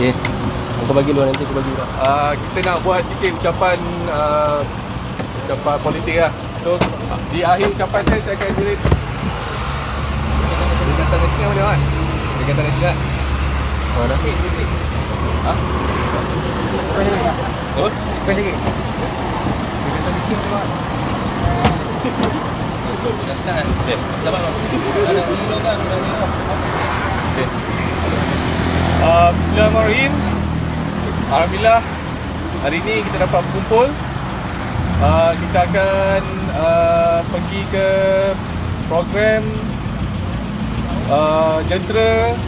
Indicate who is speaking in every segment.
Speaker 1: Okay. Kau bagi dulu, nanti aku bagi dulu.
Speaker 2: Kita nak buat sikit ucapan ucapan politik lah. So di akhir ucapan saya akan beri Perikatan Nasional mana kan? Perikatan Nasional.
Speaker 1: Mana?
Speaker 2: Ha? Oh?
Speaker 1: Kau sikit.
Speaker 2: Perikatan Nasional mana?
Speaker 1: Dah start kan? Okay. Sabar bang. Ada ni kan?
Speaker 2: Okay. Bismillahirrahmanirrahim. Alhamdulillah hari ini kita dapat berkumpul. Kita akan pergi ke program jentera,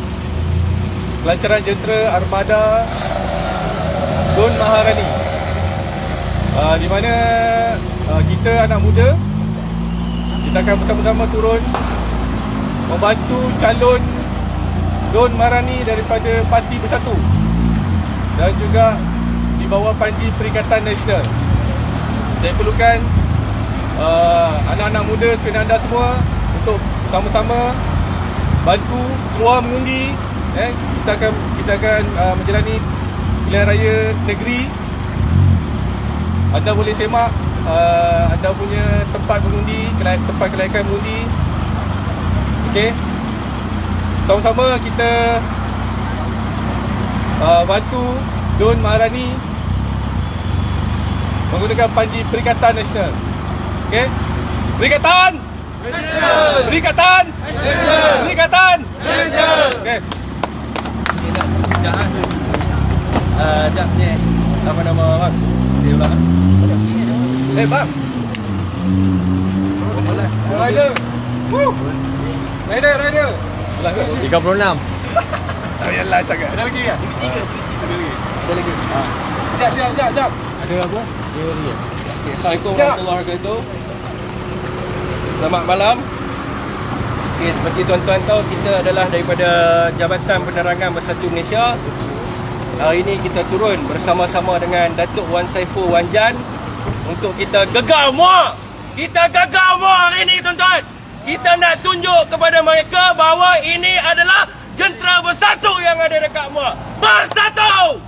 Speaker 2: pelancaran jentera armada Don Maharani, di mana kita anak muda, kita akan bersama-sama turun membantu calon Don Maharani daripada Parti Bersatu dan juga di bawah panji Perikatan Nasional. Saya perlukan anak-anak muda seperti anda semua untuk sama-sama bantu keluar mengundi. Kita akan menjalani pilihan raya negeri. Anda boleh semak anda punya tempat mengundi, tempat kelayakan mengundi. Okey. Sama-sama kita bantu Don Maharani menggunakan panji Perikatan Nasional. Okey? Perikatan! Nasional! Perikatan! Nasional! Perikatan! Nasional! Okey.
Speaker 1: Jangan. Jap ni. Apa nama bang? Dia ulang.
Speaker 2: Bang.
Speaker 1: Boleh.
Speaker 2: Rider. Woo! Rider. Ulang ke?
Speaker 1: 36.
Speaker 2: Tak payahlah sangat. Ada lagi ke? Ada lagi. Sekejap.
Speaker 1: Ada apa? Dia lagi. Okay, Assalamualaikum warahmatullahi wabarakatuh. Selamat malam. Okay, seperti tuan-tuan tahu, kita adalah daripada Jabatan Penerangan Bersatu Malaysia. Hari ini kita turun bersama-sama dengan Datuk Wan Saiful Wan Jan untuk kita gegar MUA. Kita gegar MUA hari ini, tuan-tuan. Kita nak tunjuk kepada mereka bahawa ini adalah jentera bersatu yang ada dekat MUA. Bersatu!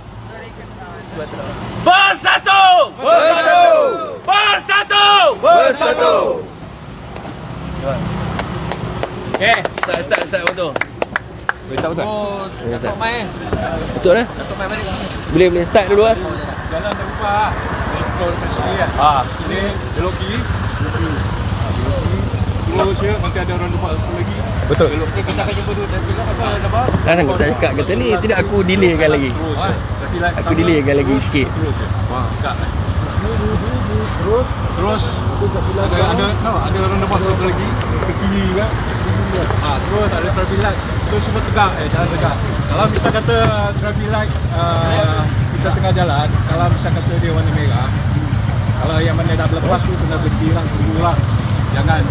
Speaker 1: Bersatu!
Speaker 2: Bersatu!
Speaker 1: Bersatu!
Speaker 2: Bersatu!
Speaker 1: Okay, start betul.
Speaker 2: Betul.
Speaker 1: Oh, Datuk main. Betul lah. Datuk main balik. Boleh start dulu lah.
Speaker 2: Jalan dah buka. Kontrol dekat sini kan. Sini belok kiri. Terus je nanti ada orang depan lagi. Betul. Belok ke kita akan jumpa tu dan belok apa nama?
Speaker 1: Kan aku tak cakap kata ni, tidak aku delaykan lagi. Aku delaykan lagi sikit.
Speaker 2: Dekat. Terus ada orang depan satu lagi ke kiri kan. Terus ada traffic light. Terus semua tegak, jalan tegak. Kalau misal kata traffic light kita tengah jalan, kalau misal kata dia warna merah, kalau yang mana dah lepas tu kena berhenti lah, tunggulah. Jangan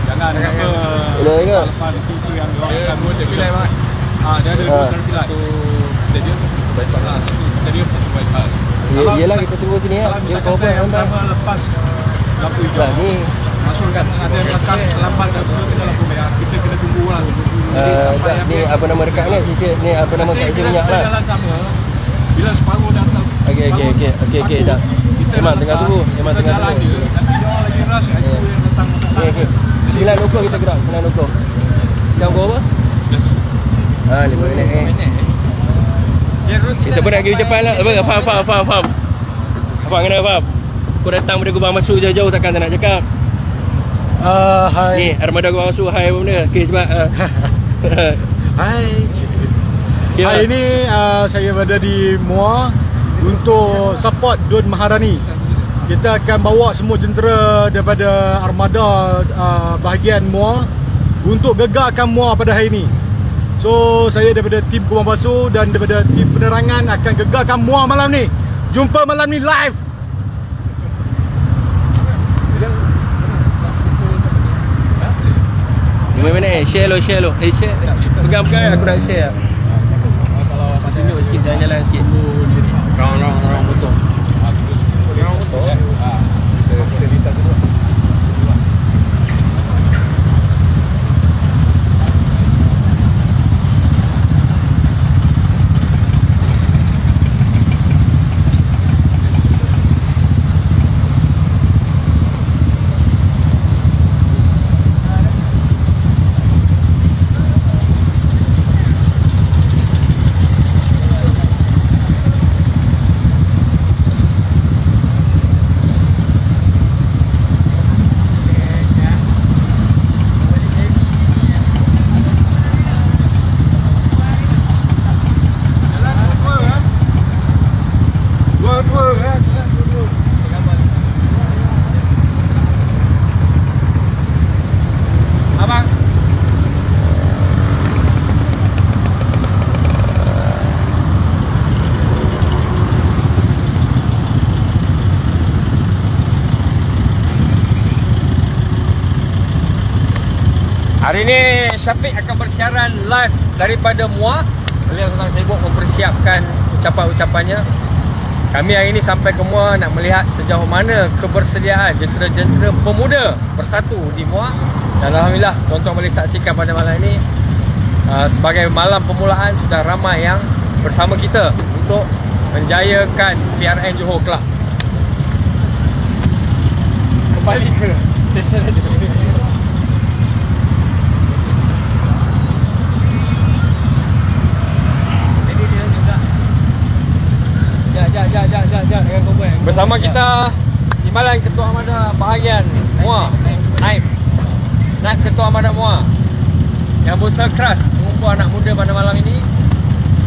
Speaker 2: apa lepas itu yang dia buat traffic light bang. Dia ada dua traffic light. Dia bypass lah. Dia satu bypass.
Speaker 1: Yelah, kita tunggu sini lah.
Speaker 2: Dia cover yang pertama lepas lampu hijau ni masukkan, ada yang belakang lambat dan kena lampu merah, kita kena tunggu lah.
Speaker 1: Ni apa nama dekat ni? Ni apa nama kat sini minyak lah.
Speaker 2: Jalan sama. Bila separuh dah
Speaker 1: Okey dah. Memang tengah tunggu.
Speaker 2: Nanti dia orang lagi rush yang datang.
Speaker 1: Okey. 9 kita gerak, 9 Jam berapa? 5 minit Kita pun nak pergi ucapan lah. Faham. Abang kena faham. Kau datang pada Gubang Masuk jauh-jauh takkan tak nak cakap.
Speaker 3: Hai.
Speaker 1: Ni armada Gubang Masuk. Hai apa benda? Okey cepat.
Speaker 3: Hai. Hari ini saya berada di MUA untuk support Don Maharani. Kita akan bawa semua jentera daripada armada bahagian MUA untuk gegarkan MUA pada hari ini. So saya daripada tim Gubang Basu dan daripada tim penerangan akan gegarkan MUA malam ni. Jumpa malam ni live.
Speaker 1: Mana share lo. Share. Pegang aku nak share.
Speaker 2: Kalau
Speaker 1: tunjuk sikit jalan-jalan sikit. Round betul.
Speaker 2: Kita lintas dulu.
Speaker 4: Hari ini Syafiq akan bersiaran live daripada Muar. Beliau sedang sibuk mempersiapkan ucapan-ucapannya. Kami hari ini sampai ke Muar nak melihat sejauh mana kebersediaan jentera-jentera pemuda bersatu di Muar. Dan Alhamdulillah tuan-tuan boleh saksikan pada malam ini sebagai malam permulaan sudah ramai yang bersama kita untuk menjayakan PRN Johor Club. Kembali ke stesen aja. Bersama kita Timbalan Ketua Armada bahagian Muar, Naib Ketua Armada Muar yang berusaha keras mengumpul anak muda pada malam ini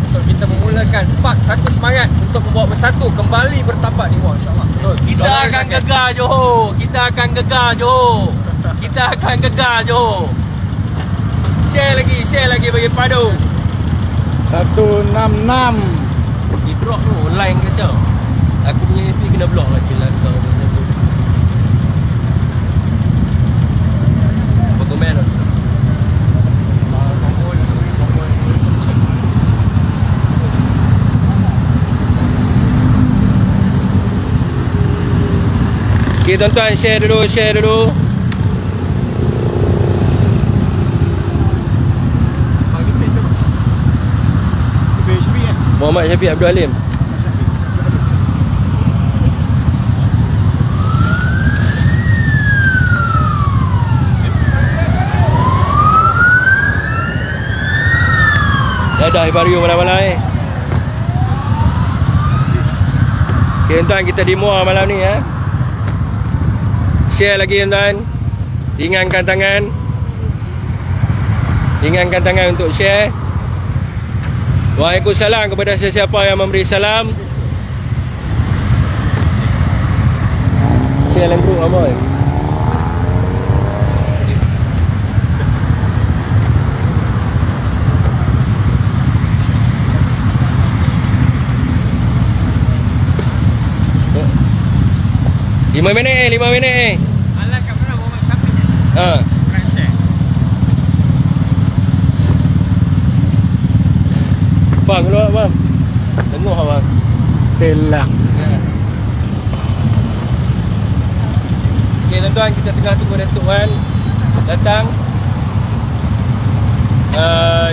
Speaker 4: untuk kita memulakan satu semangat untuk membawa bersatu kembali bertapak di Muar, insyaAllah.
Speaker 1: Kita akan gegar Johor. Kita akan gegar Johor. Kita akan gegar Johor. Share lagi bagi Padung.
Speaker 3: 166.
Speaker 1: Di drop tu line kacau. Aku punya FB kena block lah cila kau macam tu. Apa komen tu? Okay tuan-tuan, share dulu. Muhammad Syafiq Abdul Halim. Dadah Ibario malam-malam Okay tuan-tuan, kita di Muar malam ni Share lagi tuan-tuan. Ringankan tangan untuk share. Waalaikumsalam kepada sesiapa yang memberi salam. Share dalam group Amoy. Lima minit
Speaker 4: Alah kat mana Muhammad Syafiq?
Speaker 1: Bang, keluar bang. Tengok abang.
Speaker 3: Telang.
Speaker 1: Okay tuan-tuan, kita tengah tunggu Datuk Wan datang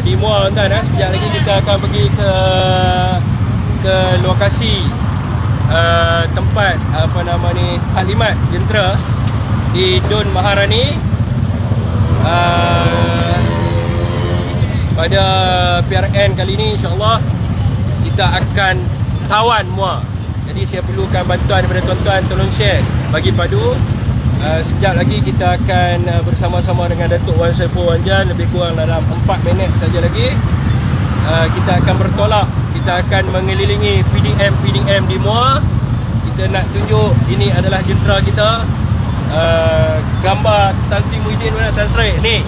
Speaker 1: di Muar tuan-tuan. Sekejap lagi kita akan pergi ke lokasi tempat taklimat jentera di Dun Maharani pada PRN kali ini. InsyaAllah kita akan tawan Muar. Jadi saya perlukan bantuan daripada tuan-tuan, tolong share bagi Padu. Sekejap lagi kita akan bersama-sama dengan Datuk Wan Saiful Wanjan. Lebih kurang dalam 4 minit saja lagi kita akan bertolak. Kita akan mengelilingi PDM di Muar. Kita nak tunjuk ini adalah jentera kita. Gambar Tan Sri Muhyiddin mana? Tan Sri ni.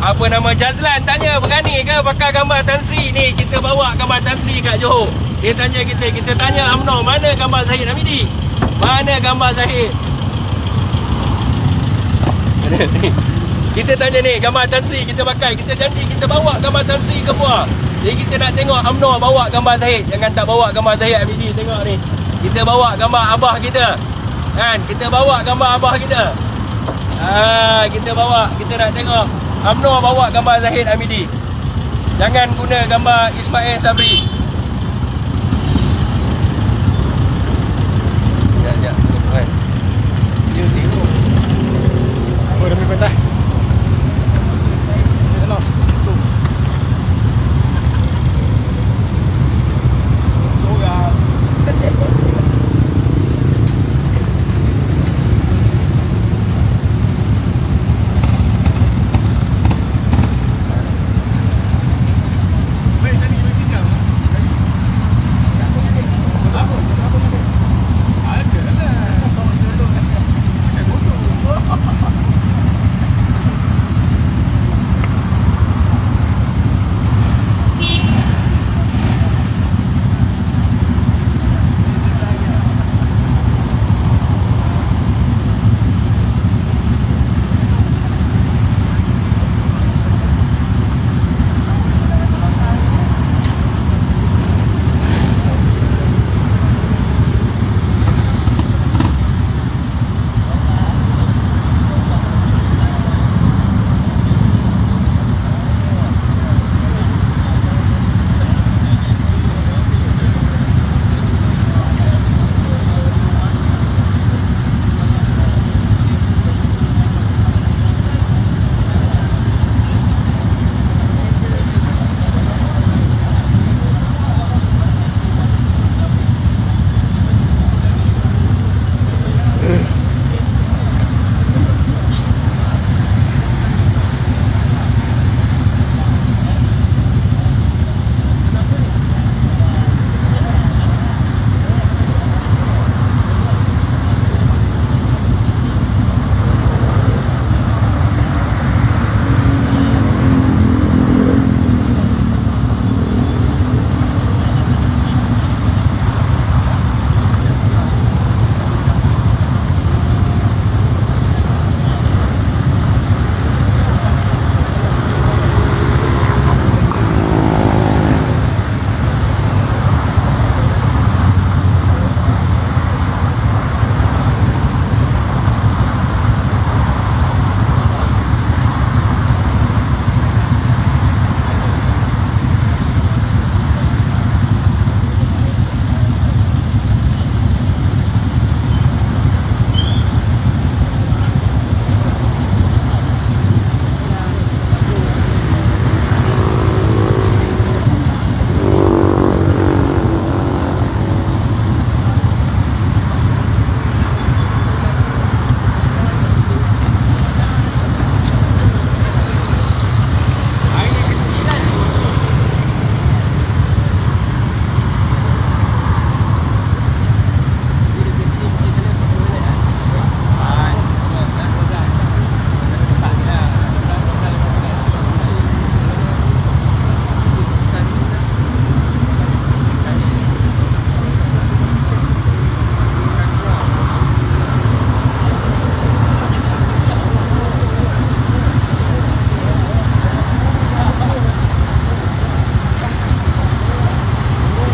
Speaker 1: Apa nama Jazlan tanya, berani ke pakai gambar Tan Sri ni? Kita bawa gambar Tan Sri kat Johor. Dia tanya kita tanya UMNO, mana gambar Zahid Hamidi? Mana gambar Zahid? Kita tanya ni, gambar Tan Sri kita pakai. Kita janji kita bawa gambar Tan Sri ke Muar. Jadi kita nak tengok UMNO bawa gambar Zahid. Jangan tak bawa gambar Zahid Hamidi. Tengok ni. Kita bawa gambar abah kita. Kan? Kita bawa gambar abah kita. Kita bawa. Kita nak tengok UMNO bawa gambar Zahid Hamidi. Jangan guna gambar Ismail Sabri. Sekejap. Tuan. Sini.
Speaker 3: Oh, dah patah.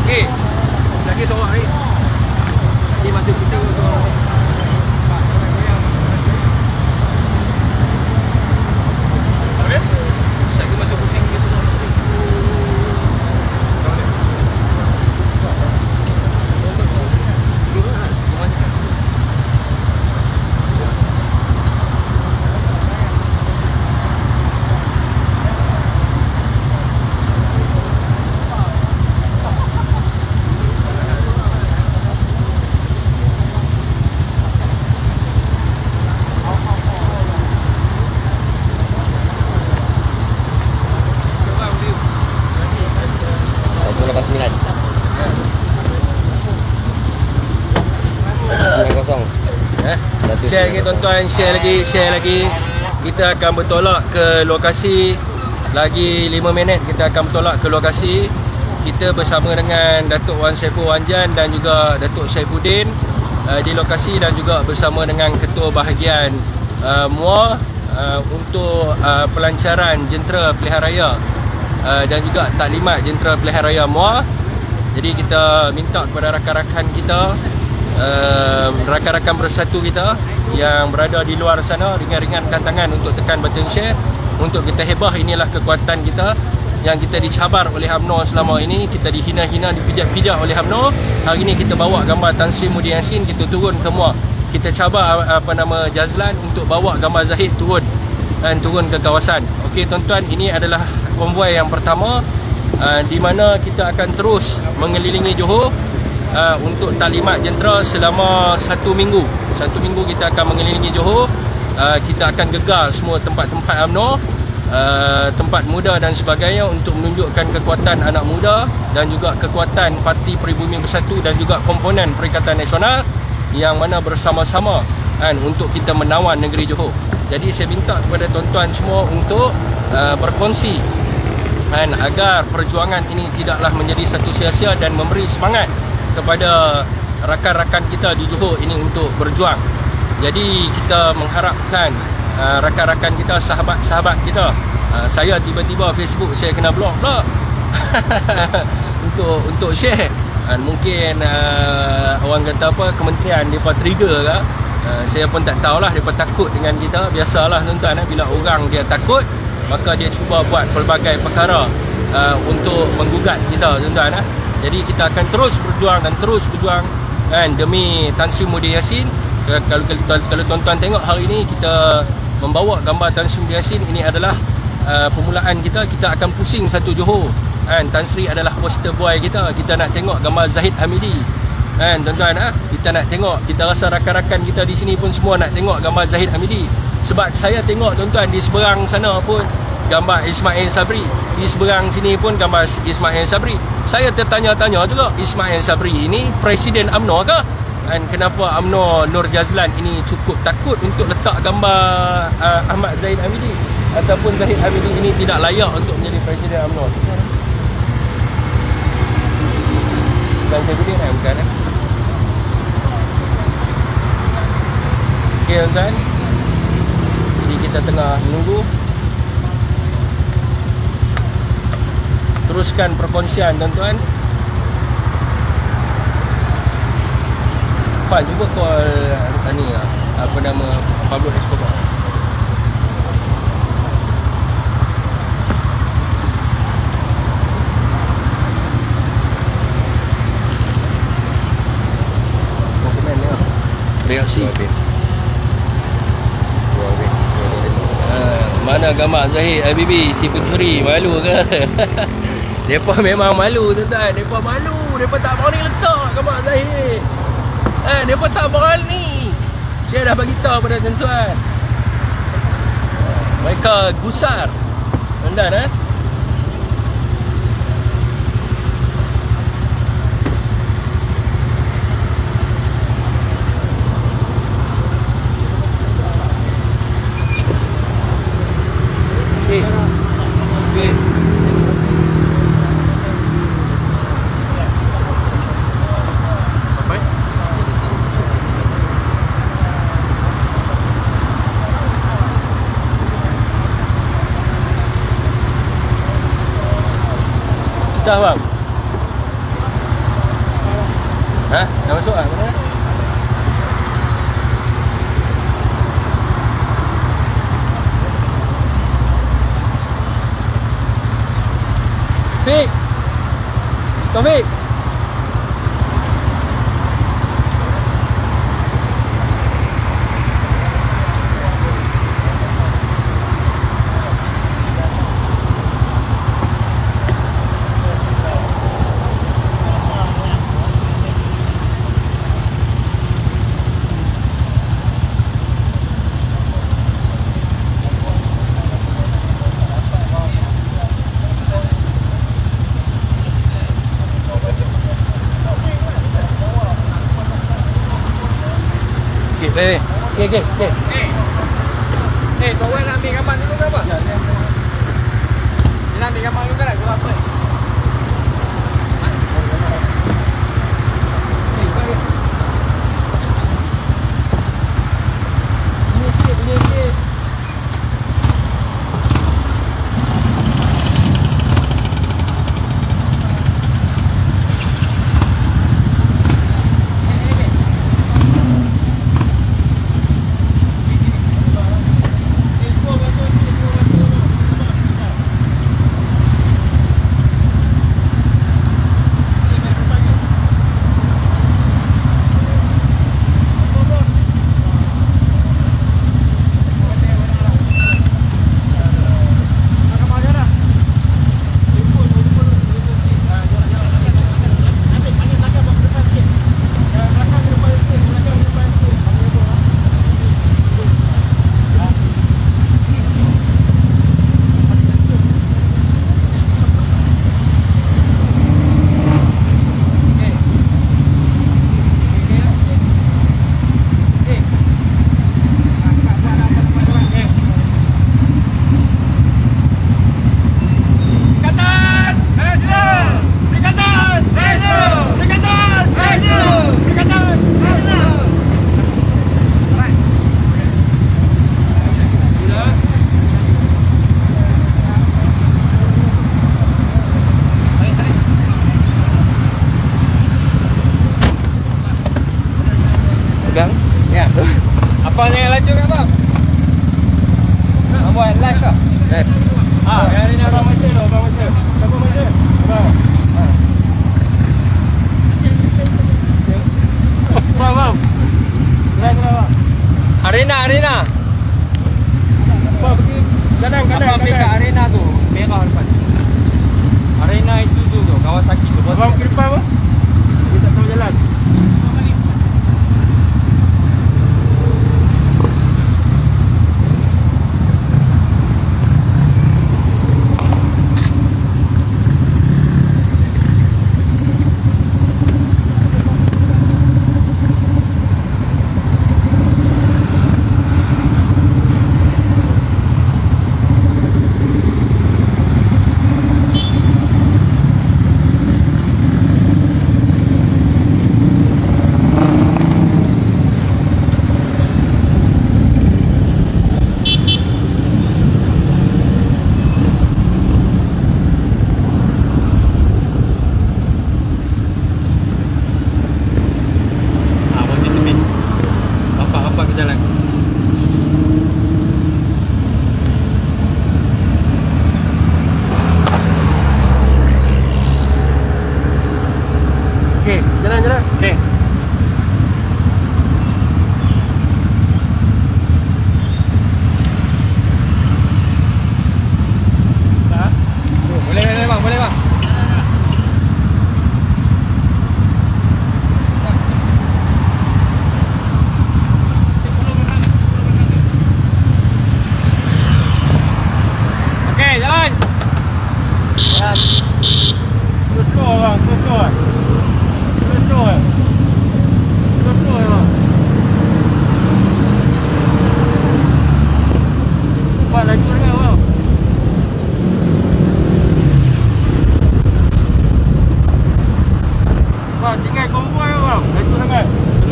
Speaker 1: Okey. Lagi seorang ni. Ni masih pusing tu. Lagi masih pusing ke semua. Share lagi tuan-tuan, share lagi. Kita akan bertolak ke lokasi. Lagi 5 minit kita akan bertolak ke lokasi. Kita bersama dengan Datuk Wan Saiful Wanjan dan juga Datuk Saifuddin di lokasi, dan juga bersama dengan Ketua Bahagian MUA untuk pelancaran jentera pilihan raya dan juga taklimat jentera pilihan raya MUA. Jadi kita minta kepada rakan-rakan kita, rakan-rakan bersatu kita yang berada di luar sana, ringan-ringankan tangan untuk tekan button share, untuk kita hebah. Inilah kekuatan kita yang kita dicabar oleh UMNO selama ini. Kita dihina-hina, dipijak-pijak oleh UMNO. Hari ini kita bawa gambar Tan Sri Muhyiddin Yassin, kita turun ke MUA. Kita cabar Jazlan untuk bawa gambar Zahid turun ke kawasan. Okey tuan-tuan, ini adalah konvoi yang pertama di mana kita akan terus mengelilingi Johor untuk taklimat jentera selama 1 minggu. 1 minggu kita akan mengelilingi Johor. Kita akan gegar semua tempat-tempat UMNO, tempat muda dan sebagainya, untuk menunjukkan kekuatan anak muda dan juga kekuatan Parti Peribumi Bersatu dan juga komponen Perikatan Nasional yang mana bersama-sama untuk kita menawan negeri Johor. Jadi saya minta kepada tuan-tuan semua untuk berkongsi agar perjuangan ini tidaklah menjadi satu sia-sia, dan memberi semangat kepada rakan-rakan kita di Johor ini untuk berjuang. Jadi kita mengharapkan rakan-rakan kita, sahabat-sahabat kita, saya tiba-tiba Facebook saya kena block pula untuk share. Mungkin orang kata apa, kementerian mereka trigger ke, saya pun tak tahulah. Mereka takut dengan kita. Biasalah tuan-tuan, bila orang dia takut, maka dia cuba buat pelbagai perkara untuk menggugat kita tuan-tuan. Jadi kita akan terus berjuang dan terus berjuang demi Tan Sri Muhyiddin Yassin. Kalau tuan-tuan tengok hari ini kita membawa gambar Tan Sri Muhyiddin Yassin, ini adalah permulaan kita. Kita akan pusing satu Johor. Tan Sri adalah poster boy kita. Kita nak tengok gambar Zahid Hamidi. Tuan-tuan, kita nak tengok, kita rasa rakan-rakan kita di sini pun semua nak tengok gambar Zahid Hamidi. Sebab saya tengok tuan-tuan, di seberang sana pun gambar Ismail Sabri, di seberang sini pun gambar Ismail Sabri. Saya tertanya-tanya juga, Ismail Sabri ini Presiden UMNO ke? Kenapa UMNO Nur Jazlan ini cukup takut untuk letak gambar Ahmad Zahid Hamidi, ataupun Zahid Hamidi ini tidak layak untuk menjadi Presiden UMNO? Bukan Saifuddin bukan Okey tuan-tuan, jadi kita tengah menunggu. Teruskan perkongsian tuan-tuan. Pak, cuba call ni apa nama, Pablo Escobar. Komen dia. Reaksi. Mana gambar Zahid Habibie si Puteri, malu ke? Mereka memang malu tuan-tuan. Mereka malu. Mereka tak berani letak gambar Zahid. Mereka tak berani. Saya dah bagi tahu pada tuan-tuan. Mereka gusar. Tuan-tuan Okay.
Speaker 2: Sampai?
Speaker 1: Dah bang? Ha? Dah masuk ah? Mana? Fik. Taufik. Okey, okey.
Speaker 4: Kau nak ambil gambar dulu ke apa? Ya, dia nak ambil gambar dulu ke tak? Kau apa?
Speaker 1: Pegang.
Speaker 4: Ya. Apa yang laju kan bang? Nak buat live ke?
Speaker 1: Live.
Speaker 2: Hari ni abang macam tu, abang macam. Siapa macam? Abang. Abang. Live abang.
Speaker 4: Arena.
Speaker 2: Apa pergi?
Speaker 1: Kadang
Speaker 4: Abang pergi kat arena tu, merah depan. Arena Isuzu tu, Kawasaki tu.
Speaker 2: Abang pergi depan apa? Dia tak tahu jalan.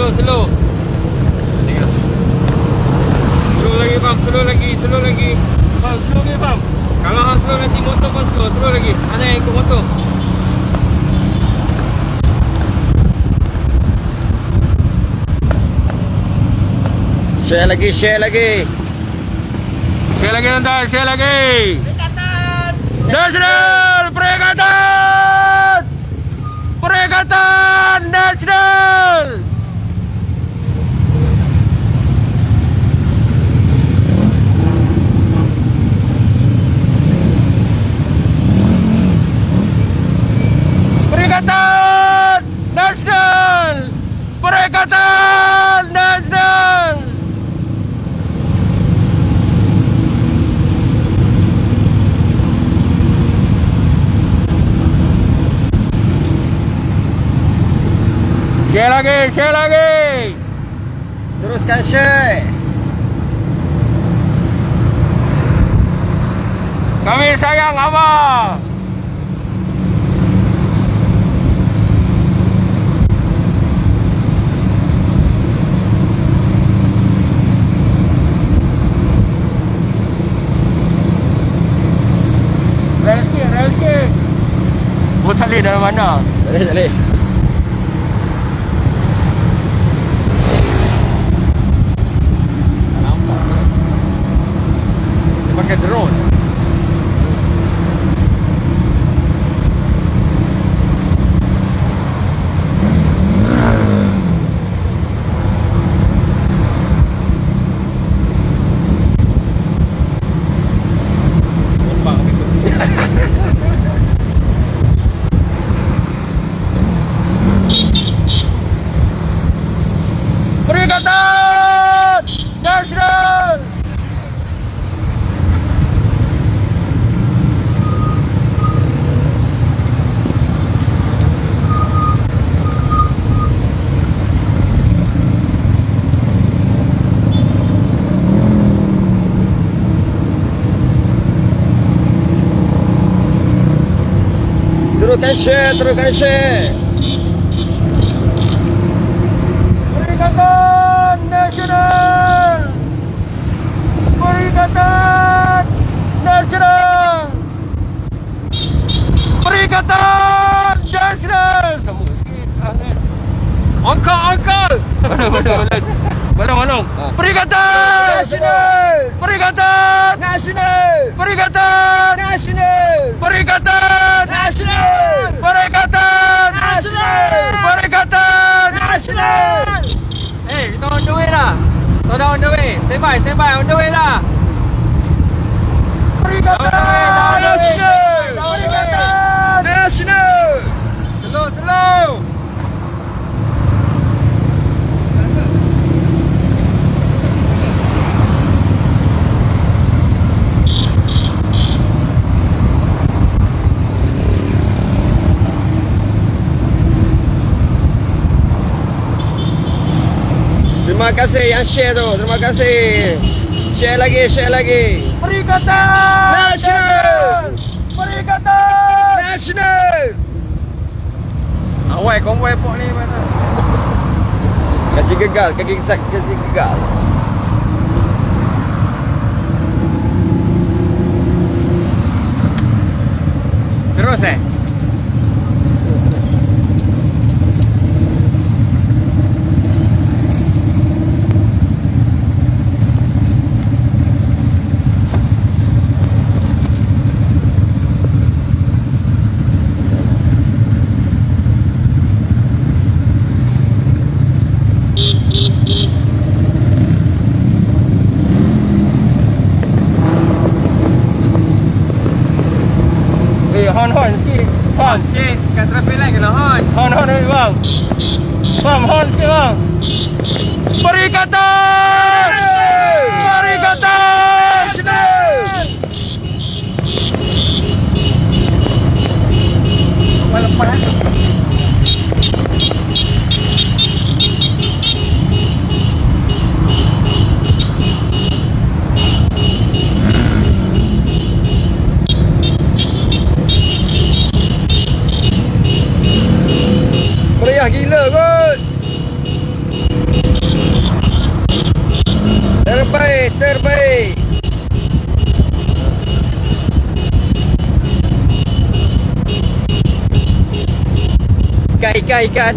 Speaker 4: Slow. Tengok. Slow lagi.
Speaker 2: Bang, slow ni bang.
Speaker 4: Kalau hang slow nanti motor pun slow lagi. Mana yang ikut motor?
Speaker 5: Share lagi, share lagi.
Speaker 1: Share lagi tuan-tuan, share lagi. Nasional Perikatan! Perikatan Nasional! Perikatan Nasional! Perikatan Nasional! Share lagi, share lagi.
Speaker 5: Teruskan share.
Speaker 1: Kami sayang abang. Rel sikit, rel sikit. Oh, tak boleh dalam mana?
Speaker 5: Tak boleh, tak boleh.
Speaker 4: Dia pakai drone.
Speaker 1: Perikatan Nasional!
Speaker 5: Teruskan share, teruskan share.
Speaker 1: Perikatan Nasional! Perikatan Nasional! Perikatan Nasional! Sambung sikit.
Speaker 4: Angkat.
Speaker 1: Balong. Perikatan
Speaker 5: Nasional!
Speaker 1: Perikatan
Speaker 5: Nasional!
Speaker 1: Perikatan
Speaker 5: Nasional!
Speaker 1: Perikatan
Speaker 5: Nasional!
Speaker 1: Perikatan
Speaker 5: Nasional!
Speaker 1: Perikatan
Speaker 5: Nasional!
Speaker 4: Eh, kita on the way lah. Kita dah on the way. Stand by, on the way lah.
Speaker 1: Perikatan
Speaker 5: Nasional!
Speaker 1: Perikatan
Speaker 5: Nasional!
Speaker 4: Slow.
Speaker 5: Terima kasih yang share tu. Terima kasih. Share lagi, share lagi.
Speaker 1: Perikatan
Speaker 5: Nasional!
Speaker 1: Perikatan
Speaker 5: Nasional!
Speaker 4: Awal konvoi pok ni mana?
Speaker 5: Kasih gegal, kasih gegal.
Speaker 4: Terus
Speaker 1: hon sikit. Hon
Speaker 4: sikit. Kat traffic light kena hon.
Speaker 1: Hon ni bang. Bang, hon sikit bang. Perikatan Perikatan
Speaker 5: Nasional! Meriah gila kot. Terbaik. Ikan.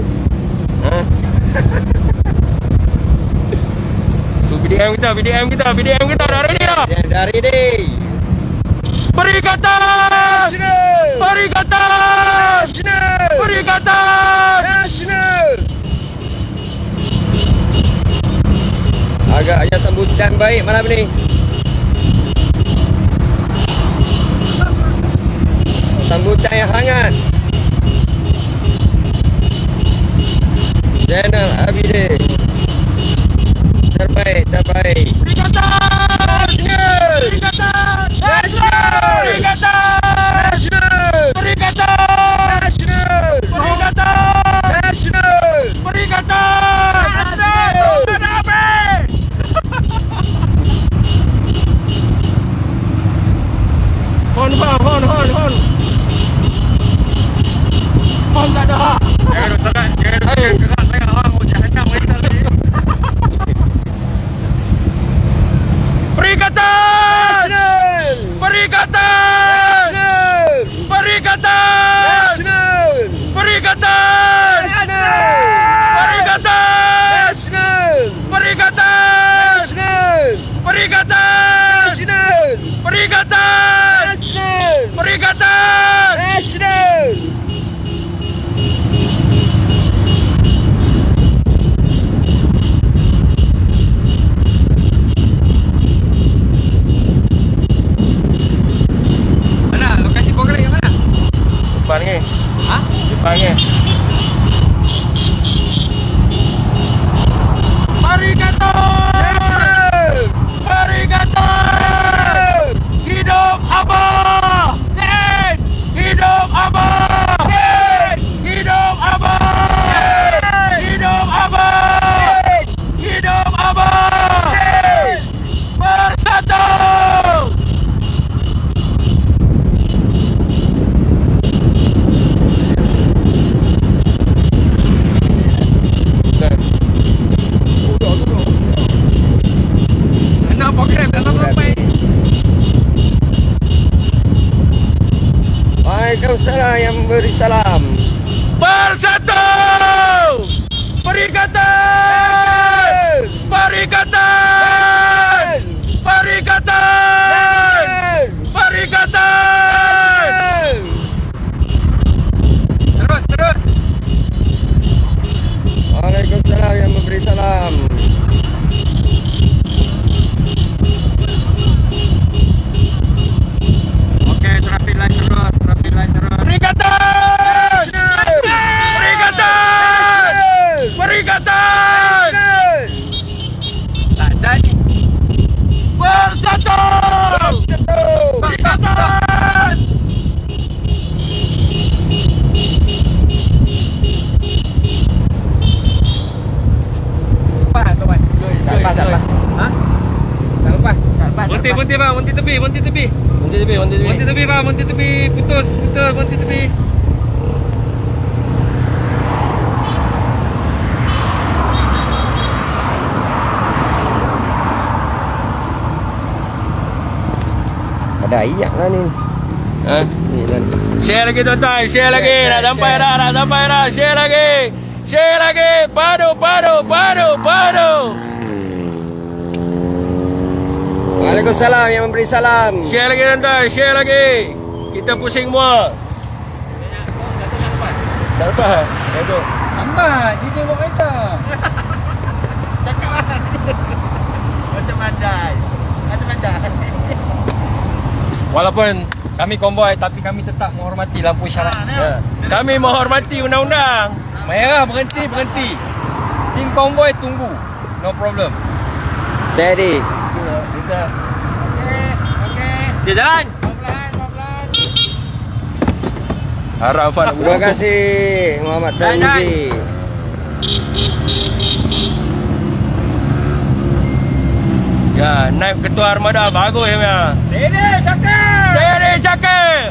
Speaker 1: Tu BDM kita dari ni dah.
Speaker 5: Dari ni.
Speaker 1: Perikatan! Perikatan! Perikatan!
Speaker 5: Agaknya sambutan baik malam ni. Sambutan yang hangat. Zainal Abidin. Terbaik.
Speaker 1: Perikatan! Perikatan!
Speaker 5: Nasional!
Speaker 1: Perikatan! Perikatan!
Speaker 5: Nasional!
Speaker 1: Perikatan!
Speaker 5: Nasional!
Speaker 1: Perikatan! Ada apa? Hon. Hon tak ada. Perikatan!
Speaker 5: Nasional!
Speaker 1: Perikatan!
Speaker 5: Nasional!
Speaker 1: Perikatan!
Speaker 5: Nasional!
Speaker 1: Perikatan!
Speaker 5: Nasional!
Speaker 1: Perikatan!
Speaker 5: Nasional!
Speaker 1: Perikatan!
Speaker 5: Nasional!
Speaker 1: Perikatan!
Speaker 5: Nasional!
Speaker 1: Perikatan!
Speaker 5: Nasional!
Speaker 4: Mana? Lokasi program yang mana?
Speaker 1: Depan ni.
Speaker 4: Hah?
Speaker 1: Depan ni. Perikatan! Perikatan! Hidup Abah! Hidup Abah! Hidup Abah! Hidup Abah! Hidup Abah! Bersatu!
Speaker 4: Mana program datang sampai?
Speaker 5: Waalaikumsalam yang memberi salam.
Speaker 1: Bersatu! Perikatan! Perikatan! Perikatan! Perikatan!
Speaker 4: Terus.
Speaker 5: Waalaikumsalam yang memberi salam.
Speaker 4: Okey, traffic line terus.
Speaker 1: Perikatan! Perikatan! Perikatan!
Speaker 4: Tak ada ni.
Speaker 1: Bersatu! Perikatan!
Speaker 4: Lepas kawan.
Speaker 5: Tak lepas.
Speaker 4: Ha? Tak lepas. Monti bang, monti tepi.
Speaker 1: Monti tepi.
Speaker 4: Monti tepi bang, monti tepi. Putus, monti tepi.
Speaker 5: Ada ayak lah ni.
Speaker 1: Ha?
Speaker 5: Ni lah ni.
Speaker 1: Share lagi tuan-tuan, share lagi. Nak sampai dah. Share lagi. Padu.
Speaker 5: Waalaikumsalam yang memberi salam.
Speaker 1: Share lagi tuan-tuan, share lagi. Kita pusing semua. Tak lepas. Itu.
Speaker 4: Sampai, DJ bawa kereta. Walaupun kami konvoi tapi kami tetap menghormati lampu isyarat.
Speaker 1: Ya. Kami menghormati undang-undang.
Speaker 4: Merah berhenti. Tim konvoi tunggu. No problem.
Speaker 5: Steady.
Speaker 1: Kita.
Speaker 4: Dia jalan.
Speaker 1: Harap Afan.
Speaker 5: Terima kasih Muhammad Tanzi.
Speaker 1: Ya, naib ketua armada bagus ya.
Speaker 4: Sini, Syakir.
Speaker 1: Syakir.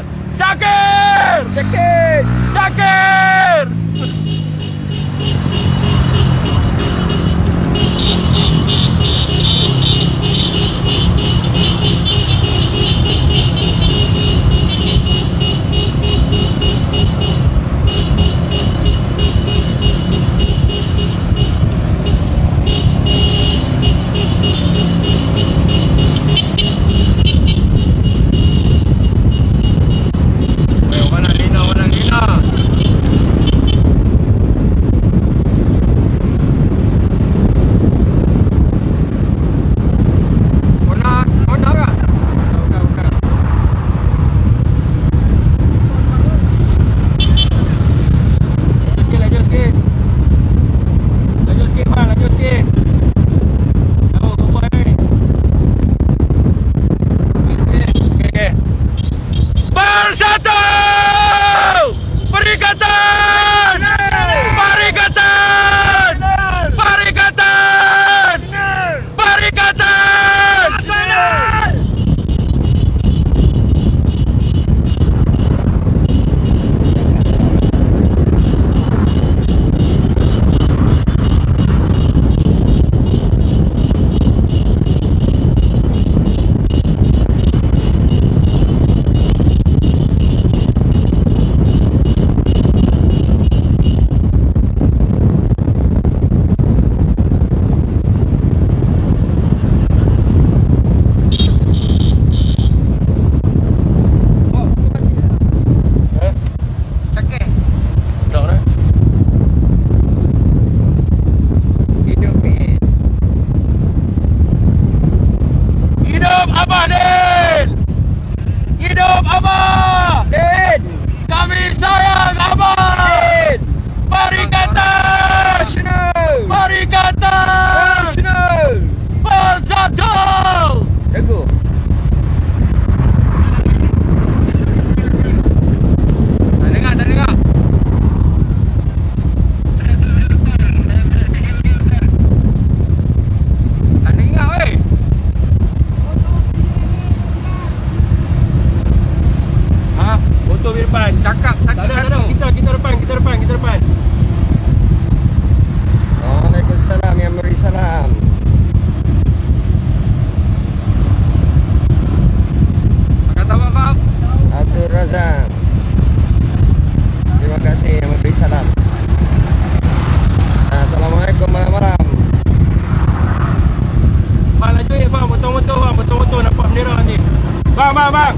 Speaker 1: bang.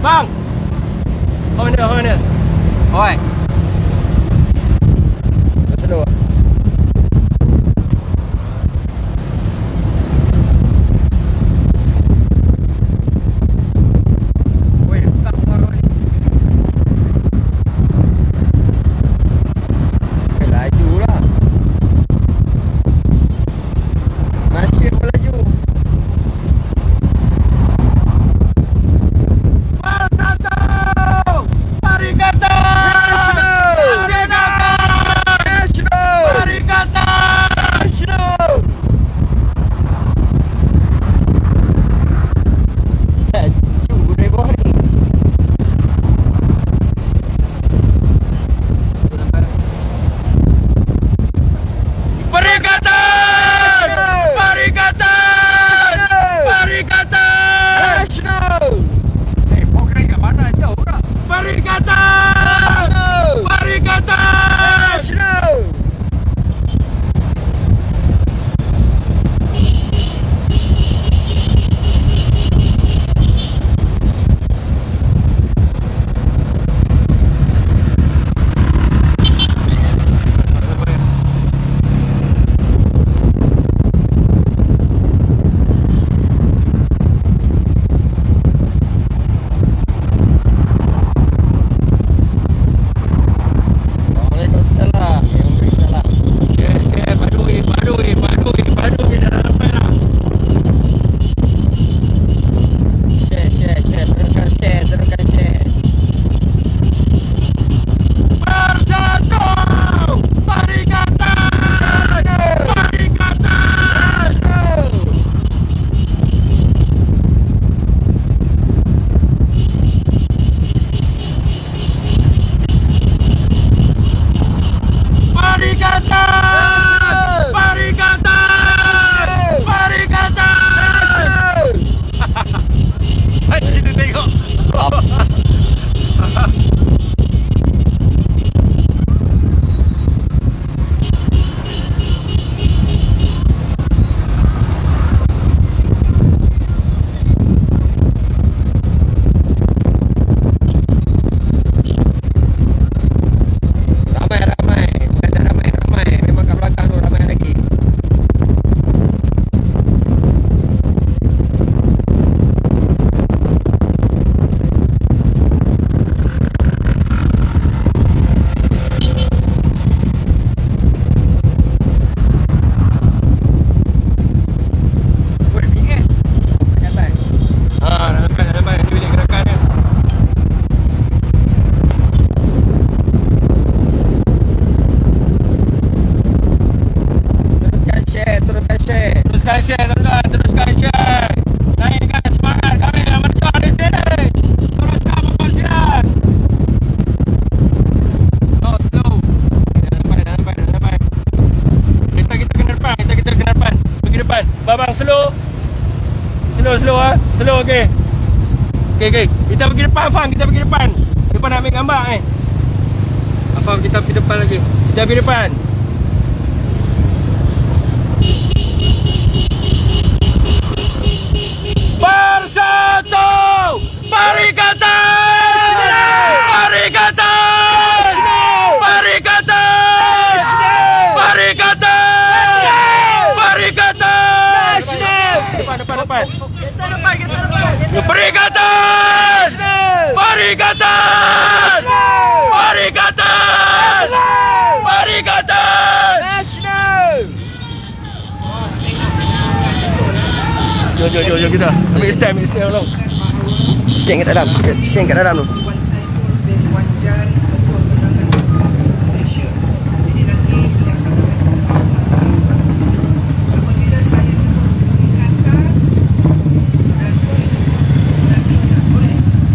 Speaker 1: Bang. Honda.
Speaker 4: Oi.
Speaker 5: Slow.
Speaker 4: Oi, sama ni.
Speaker 5: Laju lah. Masih melaju.
Speaker 1: Teruskan share. Naikkan semangat kami yang berjuang di sini. Teruskan mempersiapkan. Oh, slow. Dah sampai. Kita kena depan. Pergi depan. Babang slow. Slow ah. Slow okey. Okey. Kita pergi depan, Fang. Kita pergi depan. Depan nak ambil gambar ni. Fang, kita pergi depan lagi. Kita pergi depan. Bersatu! Mari ke atas! Mari ke atas! Mari ke atas! Mari ke atas! Mari ke atas! Depan. Mari ke atas! Mari ke atas! Mari ke atas! Mari ke atas! Jom kita. Ambil stand tolong.
Speaker 5: Stand kat dalam tu.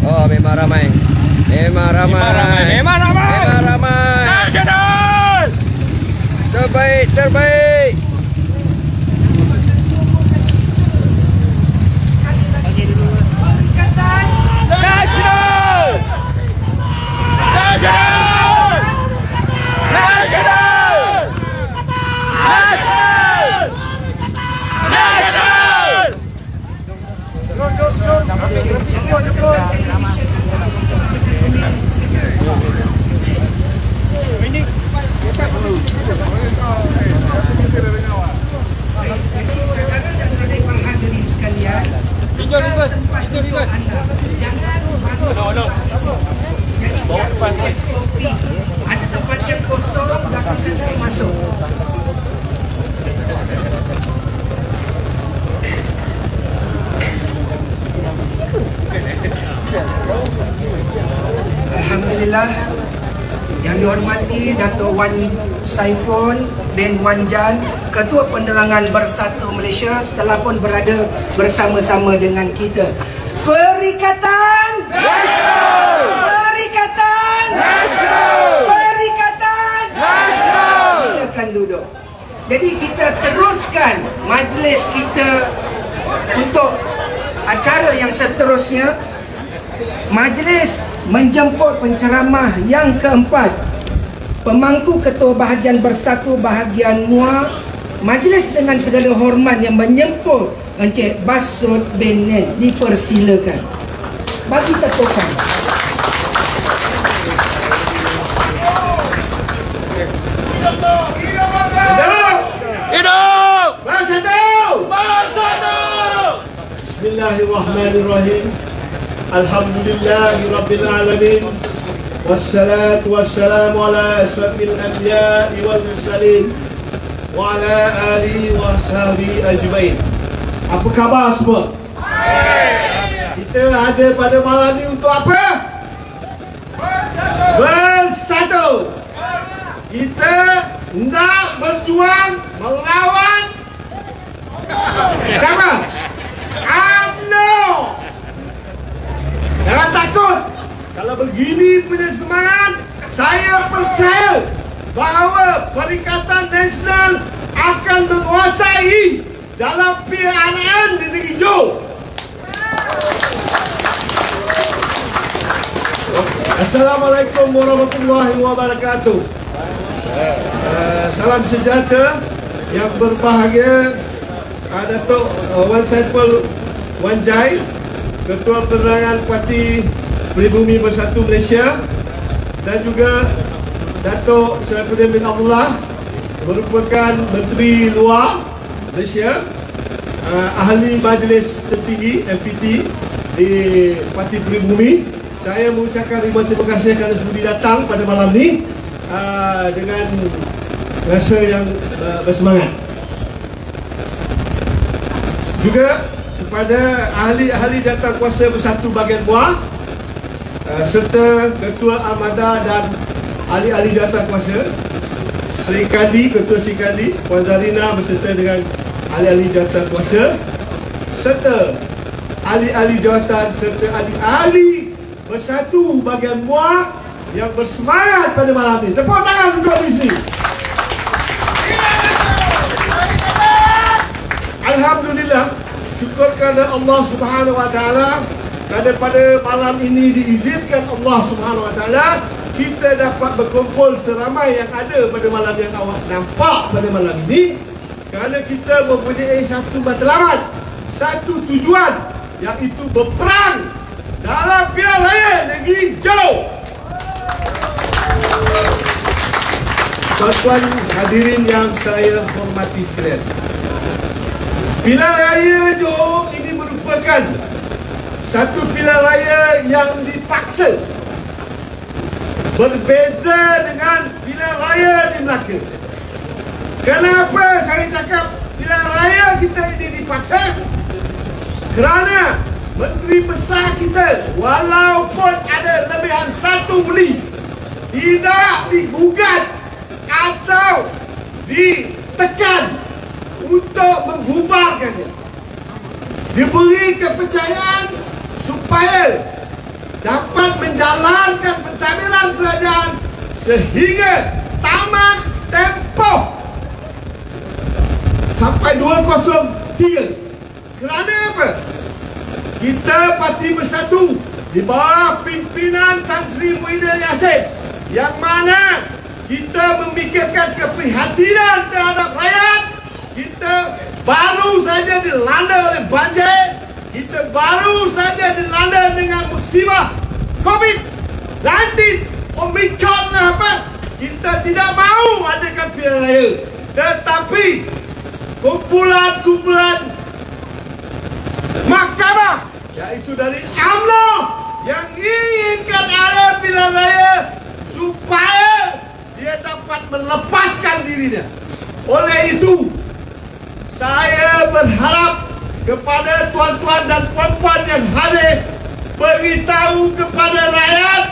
Speaker 5: Oh, memang ramai.
Speaker 1: Nasional!
Speaker 5: Terbaik.
Speaker 6: Menteri Dato' Wan Saiful bin Wan Jan, Ketua Penerangan Bersatu Malaysia setelah pun berada bersama-sama dengan kita. Perikatan Nasional! Perikatan Nasional! Perikatan Nasional! Silakan duduk. Jadi kita teruskan majlis kita untuk acara yang seterusnya. Majlis menjemput penceramah yang keempat, pemangku ketua bahagian Bersatu bahagian MUA. Majlis dengan segala hormat yang menjemput Encik Basud bin Nen, dipersilakan. Bagi ketukan.
Speaker 1: Hidup!
Speaker 5: Bersatu!
Speaker 7: Bismillahirrahmanirrahim. Alhamdulillahi Rabbil Alamin. Wassalatu wassalamu ala ashrafil anbiya'i wal mursalin wa ala alihi wa sahbihi ajmain. Apa khabar semua? Kita ada pada malam ni untuk apa? Bersatu. Kita nak berjuang melawan siapa? UMNO. Jangan takut. Kalau begini punya semangat, saya percaya bahawa Perikatan Nasional akan menguasai dalam PRN di Negeri Johor. Assalamualaikum warahmatullahi wabarakatuh. Salam sejahtera yang berbahagia, Dato' Wan Saiful Wan Jai, Ketua Penerangan Parti Pribumi Bersatu Malaysia, dan juga Dato' Saifuddin bin Abdullah, merupakan Menteri Luar Malaysia, Ahli Majlis Tertinggi MPT di Parti Pribumi. Saya mengucapkan ribuan terima kasih kerana sudi datang pada malam ni dengan rasa yang bersemangat. Juga kepada ahli-ahli jawatankuasa Bersatu bahagian MUA, serta Ketua Armada dan ahli-ahli jawatankuasa, Sri Kandi, Ketua Sri Kandi, Puan Zarina beserta dengan ahli-ahli jawatankuasa, serta ahli-ahli jawatan serta ahli-ahli Bersatu bahagian MUA yang bersemangat pada malam ini. Tepuk tangan untuk di sini. Alhamdulillah, syukur kepada Allah Subhanahu Wa Taala kerana pada malam ini diizinkan Allah Subhanahu Wa Taala kita dapat berkumpul seramai yang ada pada malam yang awak nampak pada malam ini, kerana kita mempunyai satu matlamat, satu tujuan, iaitu berperang dalam pilihan raya Negeri Johor. Tuan-tuan hadirin yang saya hormati sekalian, pilihan raya Johor ini merupakan satu pilihan raya yang dipaksa, berbeza dengan pilihan raya di Melaka. Kenapa saya cakap pilihan raya kita ini dipaksa? Kerana Menteri Besar kita, walaupun ada lebihan 1 beli, tidak digugat atau ditekan untuk membubarkannya. Diberi kepercayaan supaya dapat menjalankan pentadbiran kerajaan sehingga tamat tempoh sampai 2003. Kerana apa? Kita Parti Bersatu di bawah pimpinan Tan Sri Muhyiddin Yassin, yang mana kita memikirkan keprihatinan terhadap rakyat. Kita baru saja dilanda oleh banjir, kita baru saja dilanda dengan musibah COVID-19, Omicron lah apa. Kita tidak mahu adakan pilihan raya, tetapi kumpulan-kumpulan mahkamah, iaitu dari UMNO, yang inginkan ada pilihan raya supaya dia dapat melepaskan dirinya. Oleh itu, saya berharap kepada tuan-tuan dan puan-puan yang hadir, beritahu kepada rakyat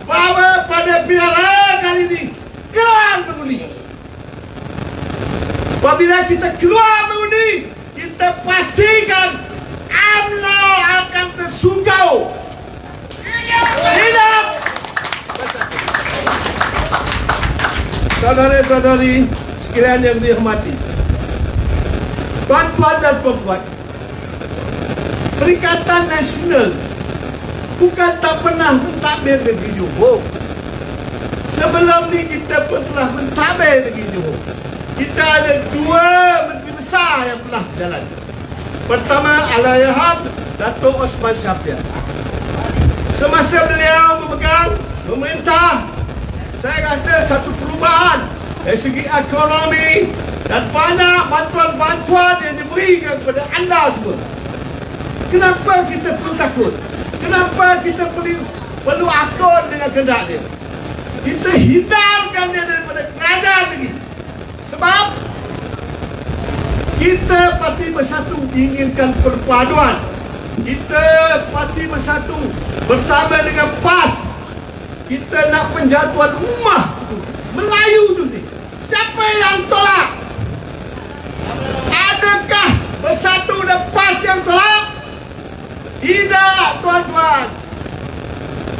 Speaker 7: bahawa pada pilihan raya kali ini keluar mengundi. Apabila kita keluar mengundi, kita pastikan UMNO akan tersungkau. Hidup! Saudara-saudari sekalian yang dihormati, tuan-tuan dan puan-puan, Perikatan Nasional bukan tak pernah mentadbir negeri Johor. Sebelum ni kita pun telah mentadbir negeri Johor. Kita ada 2 menteri besar yang pernah berjalan. Pertama, Allahyarham Datuk Osman Syafiq. Semasa beliau memegang pemerintah, saya rasa satu perubahan dari segi ekonomi dan banyak bantuan-bantuan yang diberikan kepada anda semua. Kenapa kita perlu takut? Kenapa kita perlu akut dengan kehendak dia? Kita hindarkan dia daripada kerajaan lagi. Sebab kita Parti Bersatu inginkan perpaduan. Kita Parti Bersatu bersama dengan PAS, kita nak penjatuhan ummah Melayu tu ni. Siapa yang tolak? Adakah Bersatu dan PAS yang tolak? Tidak, tuan-tuan.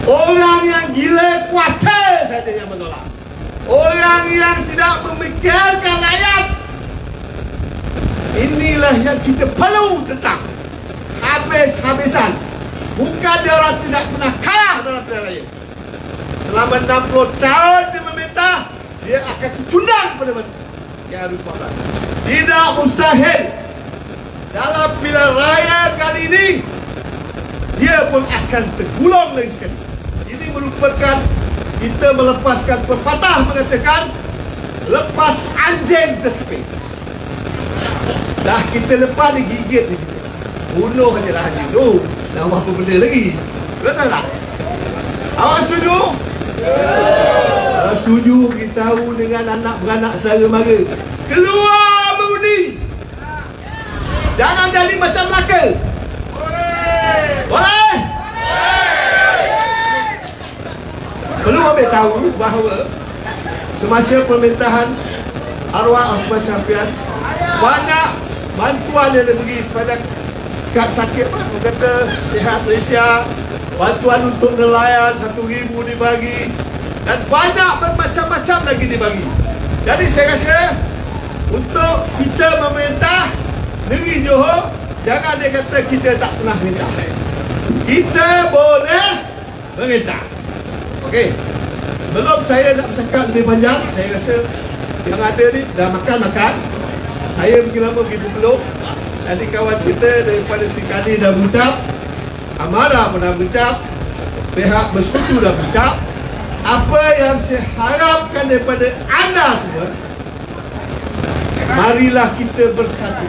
Speaker 7: Orang yang gila kuasa saja yang menolak. Orang yang tidak memikirkan rakyat. Inilah yang kita perlu tentang. Habis-habisan. Bukan dia orang tidak pernah kalah dalam pilihan raya. Selama 60 tahun dia meminta, dia akan kecundang pada yang 2014. Tidak mustahil. Dalam pilihan raya kali ini, dia pun akan tergulung lagi sekali. Ini merupakan kita melepaskan pepatah mengatakan lepas anjing tersepit. Dah kita lepas dia gigit ni kita. Bunuh je lah anjing tu. Nak buat apa benda lagi. Betul tak? Awak setuju? Kalau setuju, beritahu dengan anak beranak saudara mara. Keluar mengundi. Jangan jadi macam Melaka. Boleh? Perlu ambil tahu bahawa semasa pemerintahan arwah Osman Syafiq, banyak bantuan yang diberi kepada kad sakit, orang kata Sihat Malaysia, bantuan untuk nelayan 1,000 dibagi, dan banyak bermacam-macam lagi dibagi. Jadi saya rasa untuk kita memerintah negeri Johor, jangan dia kata kita tak pernah minta. Kita boleh meminta. Okey. Sebelum saya nak bercakap lebih panjang, saya rasa yang ada ni dah makan-makan. Saya pergi lama pergi berpeluk. Tadi kawan kita daripada Sri Kandi dah berucap, Amara pun dah berucap, pihak bersekutu dah berucap. Apa yang saya harapkan daripada anda semua, marilah kita bersatu.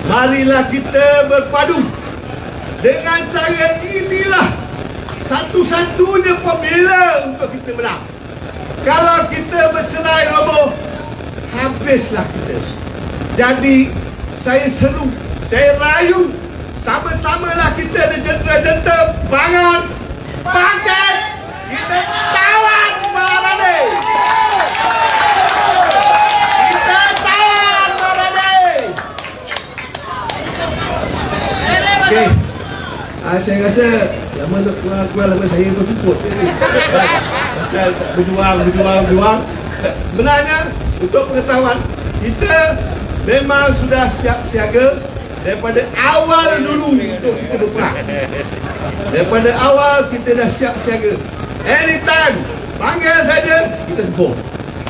Speaker 7: Marilah kita berpadu. Dengan cara inilah satu-satunya pemila untuk kita menang. Kalau kita bercerai roboh, habislah kita. Jadi saya seru, saya rayu, sama-samalah kita ada jentera-jentera bangun, bangkit, kita tawan Maharani. Kita tawan Maharani. Okey. Saya rasa lama nak keluar lama saya pun support pasal berjuang. Sebenarnya untuk pengetahuan, kita memang sudah siap siaga daripada awal dulu untuk kita berperang. Daripada awal kita dah siap siaga. Anytime panggil saja kita tempur.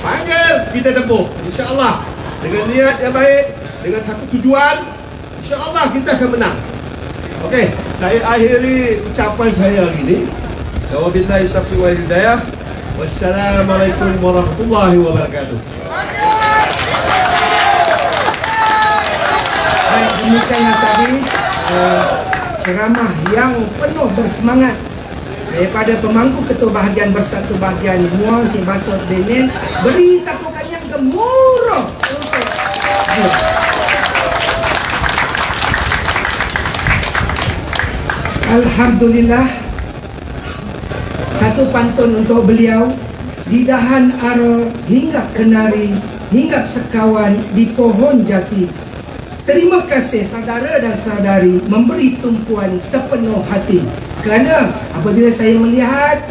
Speaker 7: Panggil kita tempur. InsyaAllah dengan niat yang baik, dengan satu tujuan, InsyaAllah kita akan menang. Okey, saya akhiri ucapan saya hari ini. Wabillahi taufiq wal hidayah. Wassalamualaikum warahmatullahi wabarakatuh.
Speaker 6: Baik, demikianlah tadi ceramah yang penuh bersemangat daripada pemangku Ketua Bahagian Bersatu Bahagian Muar Encik Basot Benin. Beri tapukan yang gemuruh untuk dia. Alhamdulillah, satu pantun untuk beliau di dahan ara hingga kenari, hingga sekawan di pohon jati. Terima kasih saudara dan saudari memberi tumpuan sepenuh hati. Kerana apabila saya melihat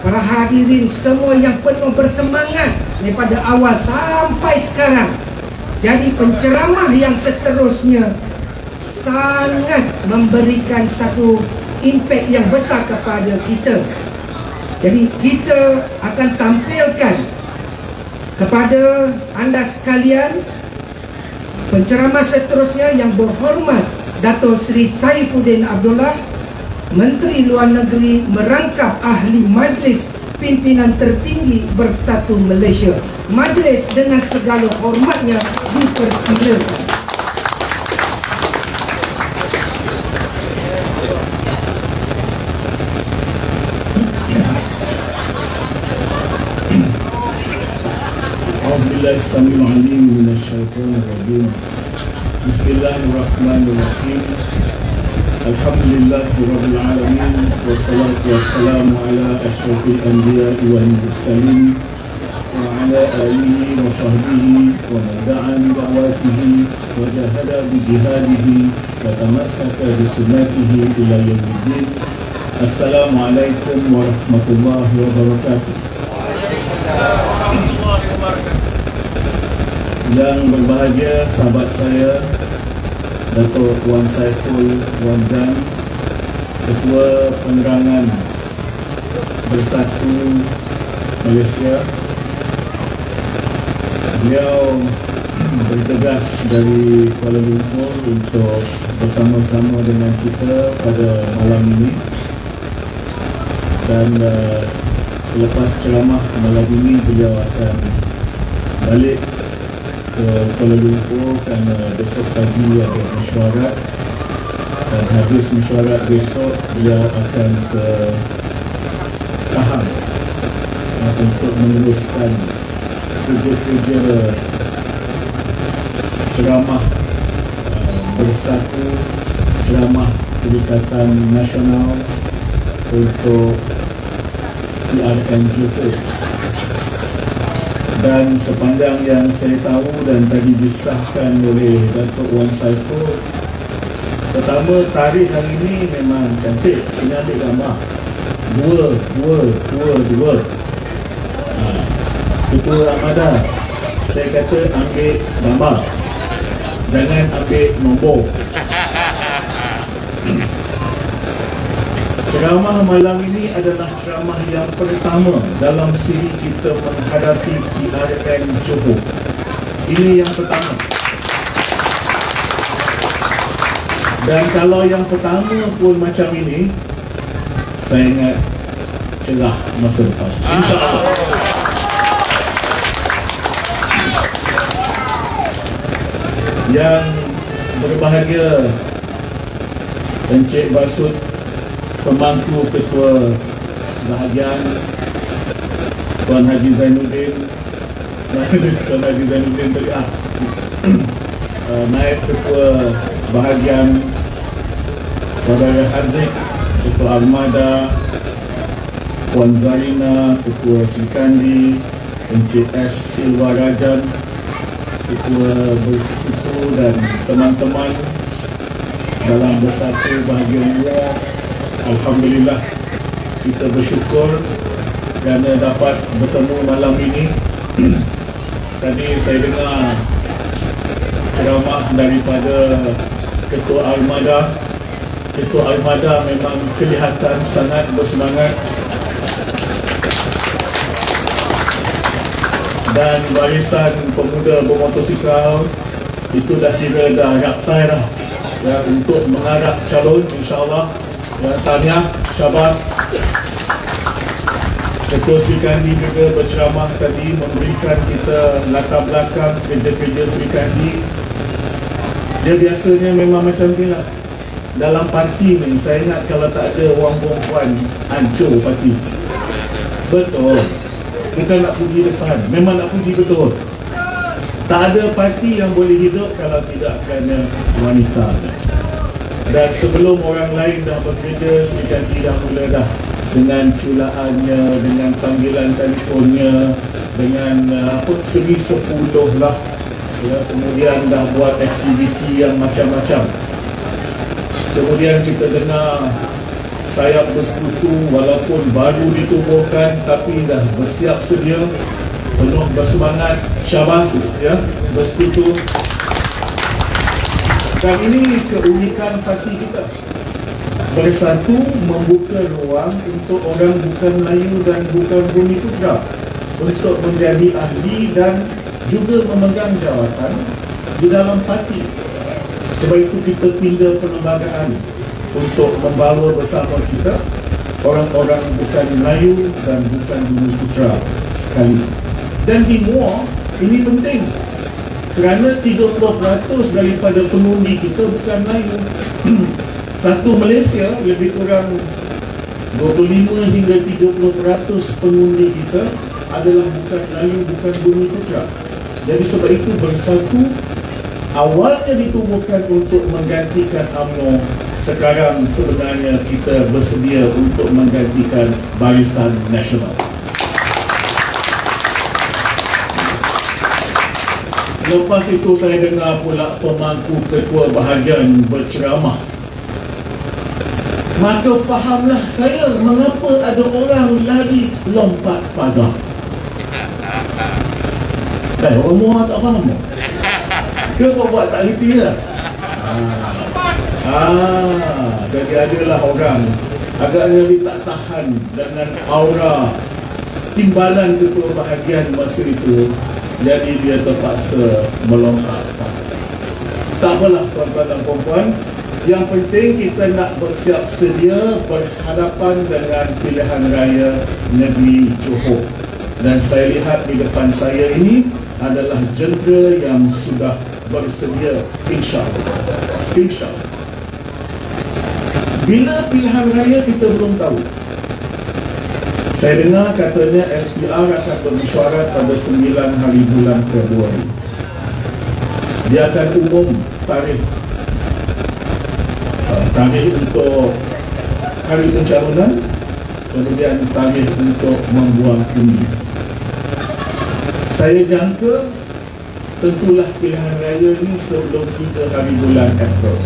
Speaker 6: para hadirin semua yang penuh bersemangat daripada awal sampai sekarang, jadi penceramah yang seterusnya sangat memberikan satu impak yang besar kepada kita. Jadi kita akan tampilkan kepada anda sekalian penceramah seterusnya yang berhormat Dato' Seri Saifuddin Abdullah, Menteri Luar Negeri merangkap ahli Majlis Pimpinan Tertinggi Bersatu Malaysia. Majlis dengan segala hormatnya dipersilakan.
Speaker 8: Bismillahirrahmanirrahim. Minasyaitonirrajim. Bismillahirrahmanirrahim. Alhamdulillahirabbil alamin wassalatu wassalamu ala asyrafil anbiya'i wal mursalin wa ala alihi wa sahbihi wa man da'a bi da'watihi wa jahada bi jihadihi wa tamassaka bi sunnatihi ila yaumiddin. Assalamualaikum warahmatullahi wabarakatuh. Yang berbahagia sahabat saya Dato' Wan Saiful Wamdan, Ketua Penerangan Bersatu Malaysia. Beliau bergegas dari Kuala Lumpur untuk bersama-sama dengan kita pada malam ini. Dan selepas ceramah malam ini beliau akan balik ke Kuala Lumpur kerana besok pagi ada mesyuarat, dan habis mesyuarat besok beliau akan ke Pahang untuk meneruskan kerja-kerja ceramah bersatu, ceramah Perikatan Nasional untuk PRN Johor. Dan sepanjang yang saya tahu dan tadi disahkan oleh Dato' Wan Saiful, pertama, tarikh hari ini memang cantik. Ini ambil gambar dua. Ketua Ramadan, saya kata ambil gambar, jangan ambil nombor. Ceramah malam ini adalah ceramah yang pertama dalam siri kita menghadapi PRN Johor. Ini yang pertama. Dan kalau yang pertama pun macam ini, saya ingat cerah masa depan, InsyaAllah. Yang berbahagia Encik Basud, Pemangku Ketua Bahagian, Tuan Haji Zainuddin, Tuan Haji Zainuddin tadi Naib Ketua Bahagian, Saudara Haziq, Ketua Armada, Puan Zarina, Ketua Serikandi, Encik S. Silva Rajan, Ketua Bersekutu, dan teman-teman dalam Bersatu Bahagian Muar. Alhamdulillah, kita bersyukur kerana dapat bertemu malam ini. Tadi saya dengar ceramah daripada Ketua Armada. Ketua Armada memang kelihatan sangat bersemangat, dan barisan pemuda bermotosikal itu dah kira dah raktai dah ya, untuk mengarah calon, insyaAllah. Tahniah, syabas. Ketua Serikandi juga berceramah tadi, memberikan kita latar belakang kerja-kerja Serikandi. Dia biasanya memang macam ni lah. Dalam parti ni, saya ingat kalau tak ada orang perempuan, hancur parti. Betul. Kita nak pergi depan, memang nak pergi betul. Tak ada parti yang boleh hidup kalau tidak kerana wanita. Dan sebelum orang lain dah bekerja, Serikandi dah mula dah dengan culaannya, dengan panggilan telefonnya, dengan segi 10 lah ya, kemudian dah buat aktiviti yang macam-macam. Kemudian kita dengar Sayap Bersekutu walaupun baru ditubuhkan tapi dah bersiap sedia, penuh bersemangat. Syabas ya, Bersekutu. Dan ini keunikan parti kita. Bersatu membuka ruang untuk orang bukan Melayu dan bukan Bumi Putra untuk menjadi ahli dan juga memegang jawatan di dalam parti. Sebab itu kita pindah perlembagaan untuk membawa bersama kita orang-orang bukan Melayu dan bukan Bumi Putra sekali. Dan di MUA ini penting kerana 30% daripada pengundi kita bukan Melayu. Satu Malaysia lebih kurang 25 hingga 30% pengundi kita adalah bukan Melayu, bukan Bumi Putra. Jadi sebab itu Bersatu awalnya ditubuhkan untuk menggantikan UMNO. Sekarang sebenarnya kita bersedia untuk menggantikan Barisan Nasional. Lepas itu saya dengar pula pemangku ketua bahagian berceramah. Maka fahamlah saya mengapa ada orang lari lompat pagar. Orang muar tak faham. Ke buat tak reti lah. Jadi adalah orang agaknya dia tak tahan dengan aura timbalan ketua bahagian masa itu. Jadi dia terpaksa melompat. Tak apalah tuan-tuan dan puan-puan. Yang penting kita nak bersiap sedia berhadapan dengan pilihan raya negeri Johor. Dan saya lihat di depan saya ini adalah jentera yang sudah bersedia, insya-Allah. Insya-Allah. Bila pilihan raya kita belum tahu. Saya dengar katanya SPR akan bermesyuarat pada 9 hari bulan Februari. Dia akan umum tarikh untuk hari pencalonan, kemudian tarikh untuk membuang undi. Saya jangka tentulah pilihan raya ni sebelum 3 hari bulan April.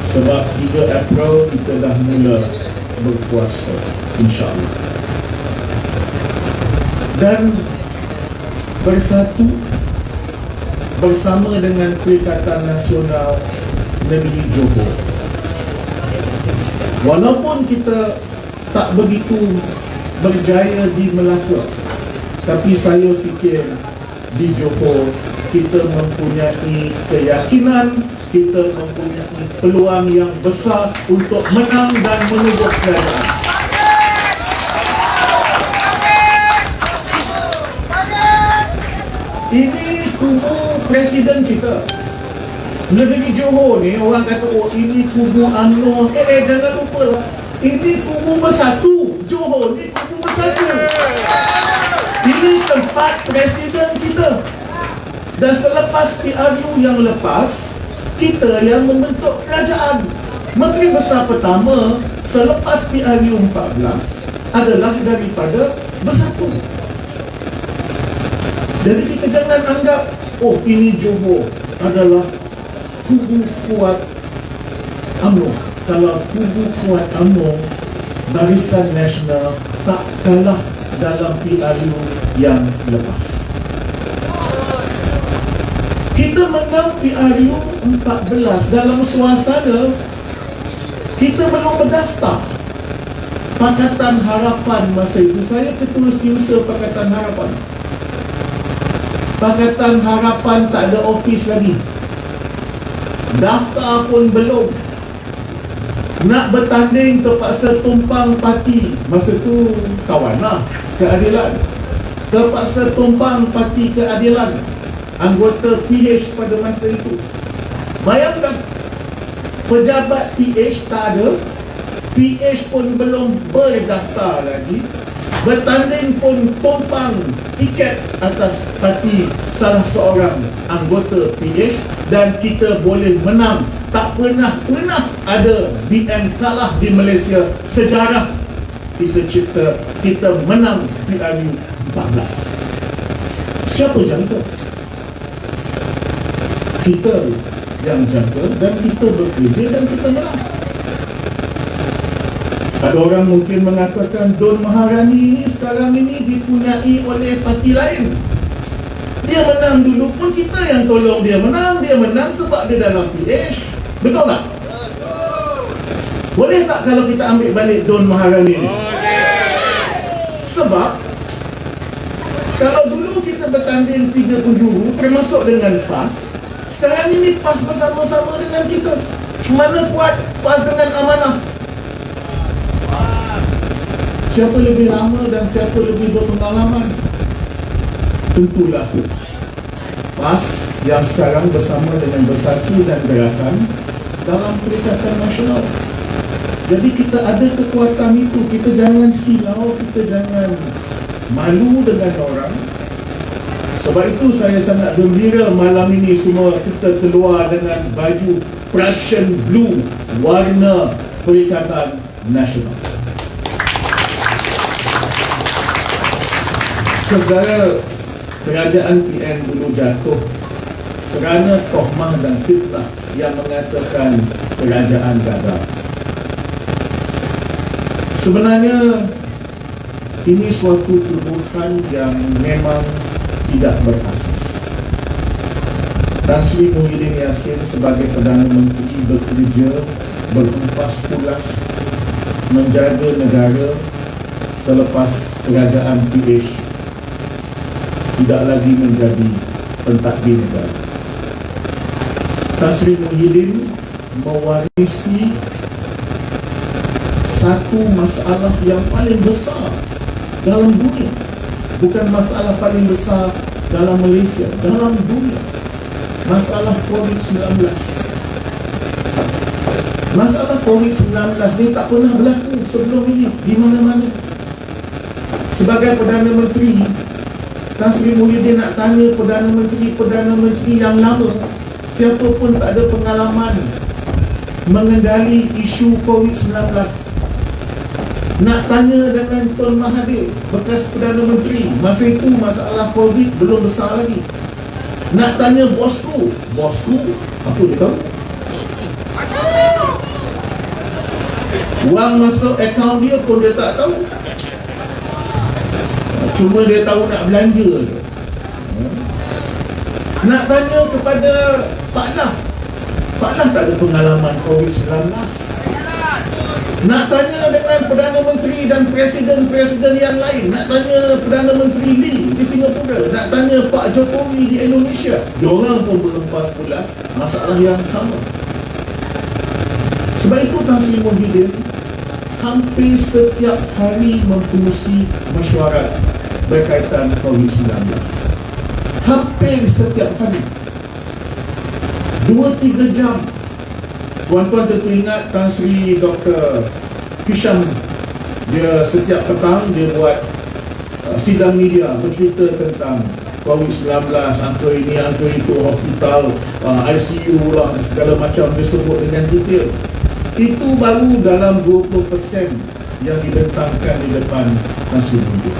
Speaker 8: Sebab 3 April kita dah mula berpuasa, insya-Allah. Dan Bersatu bersama dengan Perikatan Nasional Negeri Johor. Walaupun kita tak begitu berjaya di Melaka, tapi saya fikir di Johor kita mempunyai keyakinan, kita mempunyai peluang yang besar untuk menang dan menubuh kerajaan. Ini kubu presiden kita. Negeri Johor ni orang kata, oh ini kubu UMNO. Jangan lupa lah, ini kubu Bersatu. Johor ni kubu Bersatu. Ini tempat presiden kita. Dan selepas PRU yang lepas, kita yang membentuk kerajaan. Menteri Besar pertama selepas PRU 14 adalah daripada Bersatu. Jadi kita jangan anggap, oh ini Johor adalah kubu kuat UMNO. Kalau kubu kuat UMNO, Barisan Nasional tak kalah dalam PRU yang lepas. Kita menang PRU 14 dalam suasana kita belum berdaftar. Pakatan Harapan masa itu, saya ketua setiausaha Pakatan Harapan. Pakatan Harapan tak ada ofis lagi. Daftar pun belum. Nak bertanding terpaksa tumpang parti. Masa tu kawanlah Keadilan. Terpaksa tumpang parti Keadilan. Anggota PH pada masa itu. Bayangkan, pejabat PH tak ada, PH pun belum berdaftar lagi, bertanding pun tumpang tiket atas parti salah seorang anggota PH, dan kita boleh menang. Tak pernah ada BN kalah di Malaysia sejarah kita menang PRU 14. Siapa jangka? Kita yang jangka dan kita bekerja dan kita menang. Ada orang mungkin mengatakan Don Maharani ini sekarang ini dipunyai oleh parti lain. Dia menang dulu pun kita yang tolong dia menang. Dia menang sebab dia dalam PH. Betul tak? Boleh tak kalau kita ambil balik Don Maharani ini? Sebab kalau dulu kita bertanding 3 penjuru termasuk dengan PAS, sekarang ini PAS bersama-sama dengan kita. Mana kuat PAS dengan Amanah? Siapa lebih lama dan siapa lebih berpengalaman? Tentulah PAS yang sekarang bersama dengan Bersatu dan Gerakan dalam Perikatan Nasional. Jadi kita ada kekuatan itu. Kita jangan silau, kita jangan malu dengan orang. Sebab itu saya sangat gembira malam ini semua kita keluar dengan baju Prussian Blue warna Perikatan Nasional. Saudara, kerajaan PN dulu jatuh kerana tohmah dan fitnah yang mengatakan kerajaan gagal. Sebenarnya ini suatu tuduhan yang memang tidak berasas. Tan Sri Muhyiddin Yassin sebagai Perdana Menteri bekerja berumpas pulas menjaga negara selepas kerajaan PH tidak lagi menjadi pentadbir negara. Tan Sri Muhyiddin mewarisi satu masalah yang paling besar dalam dunia. Bukan masalah paling besar dalam Malaysia, dalam dunia. Masalah COVID-19. Masalah COVID-19 ni tak pernah berlaku sebelum ini di mana-mana. Sebagai Perdana Menteri, Tan Sri Muhyiddin nak tanya Perdana Menteri yang lama, siapa pun tak ada pengalaman mengendali isu COVID-19. Nak tanya dengan Tun Mahathir, bekas Perdana Menteri, masa itu masalah COVID belum besar lagi. Nak tanya bosku, apa dia tahu? Wang masuk akaun dia pun dia tak tahu. Cuma dia tahu nak belanja je. Nak tanya kepada Pak Lah tak ada pengalaman COVID-19. Nak tanya dengan Perdana Menteri dan Presiden yang lain. Nak tanya Perdana Menteri Lee di Singapura. Nak tanya Pak Jokowi di Indonesia. Diorang pun berempas pulas masalah yang sama. Sebab itu Tan Sri Muhyiddin hampir setiap hari mempengurusi mesyuarat berkaitan COVID-19. Hampir setiap hari 2-3 jam. Tuan-tuan tentu ingat Tan Sri Dr. Hisham, dia setiap petang dia buat sidang media bercerita tentang COVID-19, angka ini, angka itu, hospital, ICU lah, segala macam dia sebut dengan detail. Itu baru dalam 20% yang dibentangkan di depan Tan Sri Muhyiddin.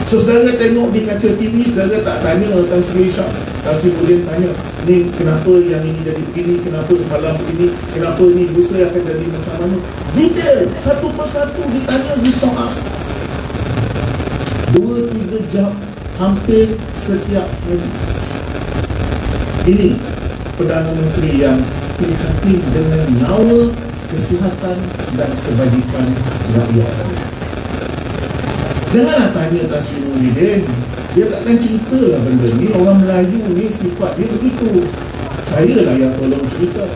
Speaker 8: So saudara tengok di kaca TV, saudara tak tanya Tan Sri Hisham. Tan Sri Muhyiddin tanya, ni kenapa yang ini jadi begini, kenapa semalam begini, kenapa ni lusa akan jadi macam mana. Detail, satu persatu ditanya, disoal. 2-3 jam hampir setiap hari. Ini Perdana Menteri yang prihatin dengan nyawa, kesihatan dan kebajikan rakyat. Janganlah tanya Tan Sri Muhyiddin, dia takkan cerita lah benda ni. Orang Melayu ni sifat dia begitu. Saya lah yang tolong cerita.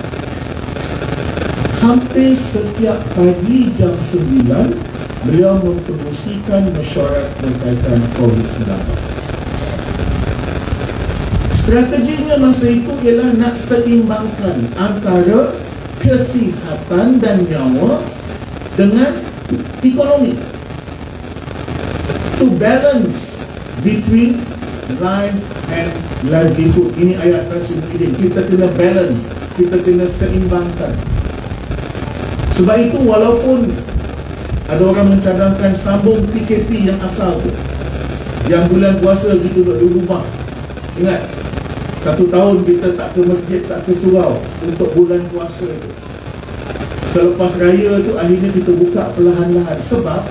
Speaker 8: Hampir setiap pagi jam 9 beliau mempromosikan mesyuarat berkaitan COVID-19. Strateginya masa itu ialah nak seimbangkan antara kesihatan dan nyawa dengan ekonomi. To balance between life and livelihood. Ini ayat Tan Sri Muhyiddin. Kita kena balance, kita kena seimbangkan. Sebab itu walaupun Ada orang mencadangkan sambung PKP yang asal tu, yang bulan puasa kita duduk di rumah. Ingat, 1 tahun kita tak ke masjid, tak ke surau untuk bulan puasa tu. Selepas raya tu akhirnya kita buka perlahan-lahan. Sebab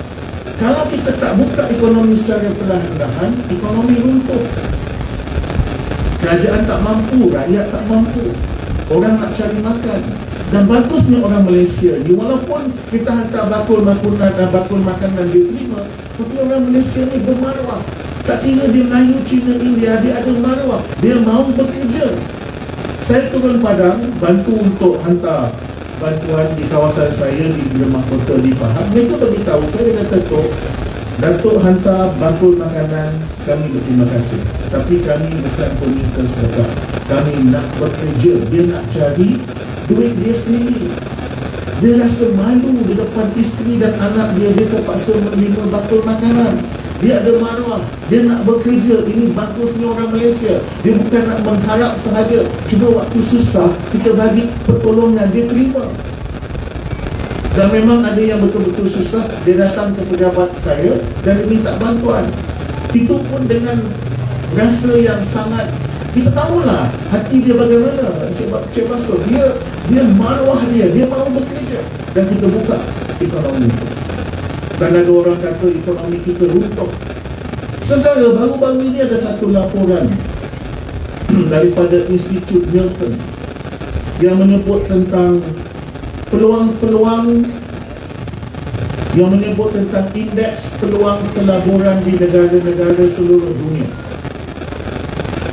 Speaker 8: kalau kita tak buka ekonomi secara perlahan-lahan, ekonomi runtuh. Kerajaan tak mampu, rakyat tak mampu, orang nak cari makan. Dan bagusnya orang Malaysia ni, walaupun kita hantar bakul makanan dan bakul makanan dia terima, tapi orang Malaysia ni bermaruah. Tak kira dia Melayu, Cina, India, dia ada maruah. Dia mahu bekerja. Saya turun padang bantu untuk hantar bantuan di kawasan saya di Remah Kota di Pahang. Mereka beritahu saya, dia kata, Datuk hantar bakul makanan, kami berterima kasih, tapi kami bukan peminta sedekah. Kami nak bekerja. Dia nak cari duit dia sendiri. Dia rasa malu di depan isteri dan anak dia. Dia terpaksa menerima bakul makanan. Dia ada maruah, dia nak bekerja. Ini bagusnya orang Malaysia. Dia bukan nak mengharap sahaja. Cuma waktu susah kita bagi pertolongan, dia terima. Dan memang ada yang betul-betul susah, dia datang ke pejabat saya dan dia minta bantuan. Itu pun dengan rasa yang sangat, kita tahulah hati dia bagaimana. Cik Baso, dia maruah dia mahu bekerja. Dan kita buka ekonomi. Dan ada orang kata ekonomi kita runtuh. Saudara, baru-baru ini ada satu laporan daripada Institut Milton yang menyebut tentang peluang-peluang, yang menyebut tentang indeks peluang pelaburan di negara-negara seluruh dunia.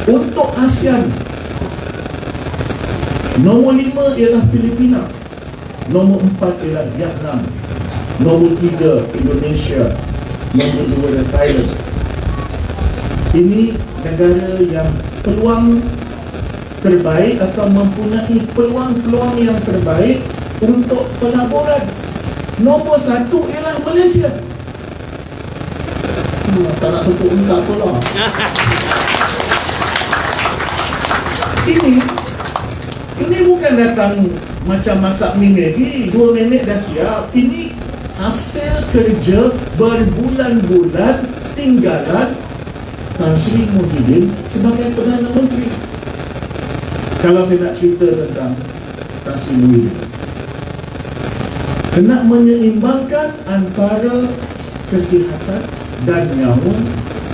Speaker 8: Untuk ASEAN, nombor 5 ialah Filipina, nombor 4 ialah Vietnam, nombor 3 Indonesia, nombor 2 adalah Thailand. Ini negara yang peluang terbaik atau mempunyai peluang-peluang yang terbaik untuk pelaburan. Nombor 1 ialah Malaysia. Tak nak tutup muka pula. Ini bukan datang macam masak mi Maggi, 2 minit dah siap. Ini hasil kerja berbulan-bulan tinggalan Tan Sri Muhyiddin sebagai Perdana Menteri. Kalau saya nak cerita tentang Tan Sri Muhyiddin, kena menyeimbangkan antara kesihatan dan nyawa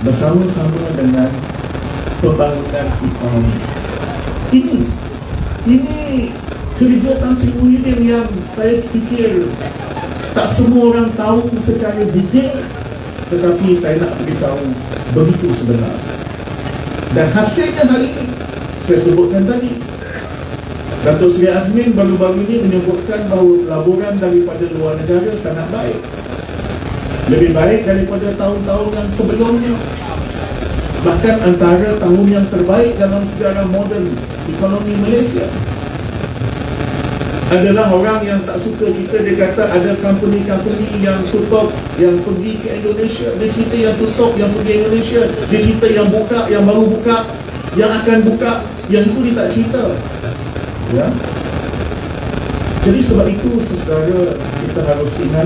Speaker 8: bersama-sama dengan pembangunan ekonomi. Ini kerja Tan Sri Muhyiddin yang saya fikir tak semua orang tahu secara detail, tetapi saya nak beritahu begitu sebenar. Dan hasilnya hari ini saya sebutkan tadi. Datuk Seri Azmin baru-baru ini menyebutkan bahawa pelaburan daripada luar negara sangat baik, lebih baik daripada tahun-tahun yang sebelumnya. Bahkan antara tahun yang terbaik dalam sejarah moden ekonomi Malaysia. Adalah orang yang tak suka kita, dia kata ada company-company yang tutup, yang pergi ke Indonesia. Dia cerita yang tutup, yang pergi Indonesia. Dia cerita yang buka, yang baru buka, yang akan buka. Yang itu dia tak cerita. Ya. Jadi sebab itu, saudara, kita harus ingat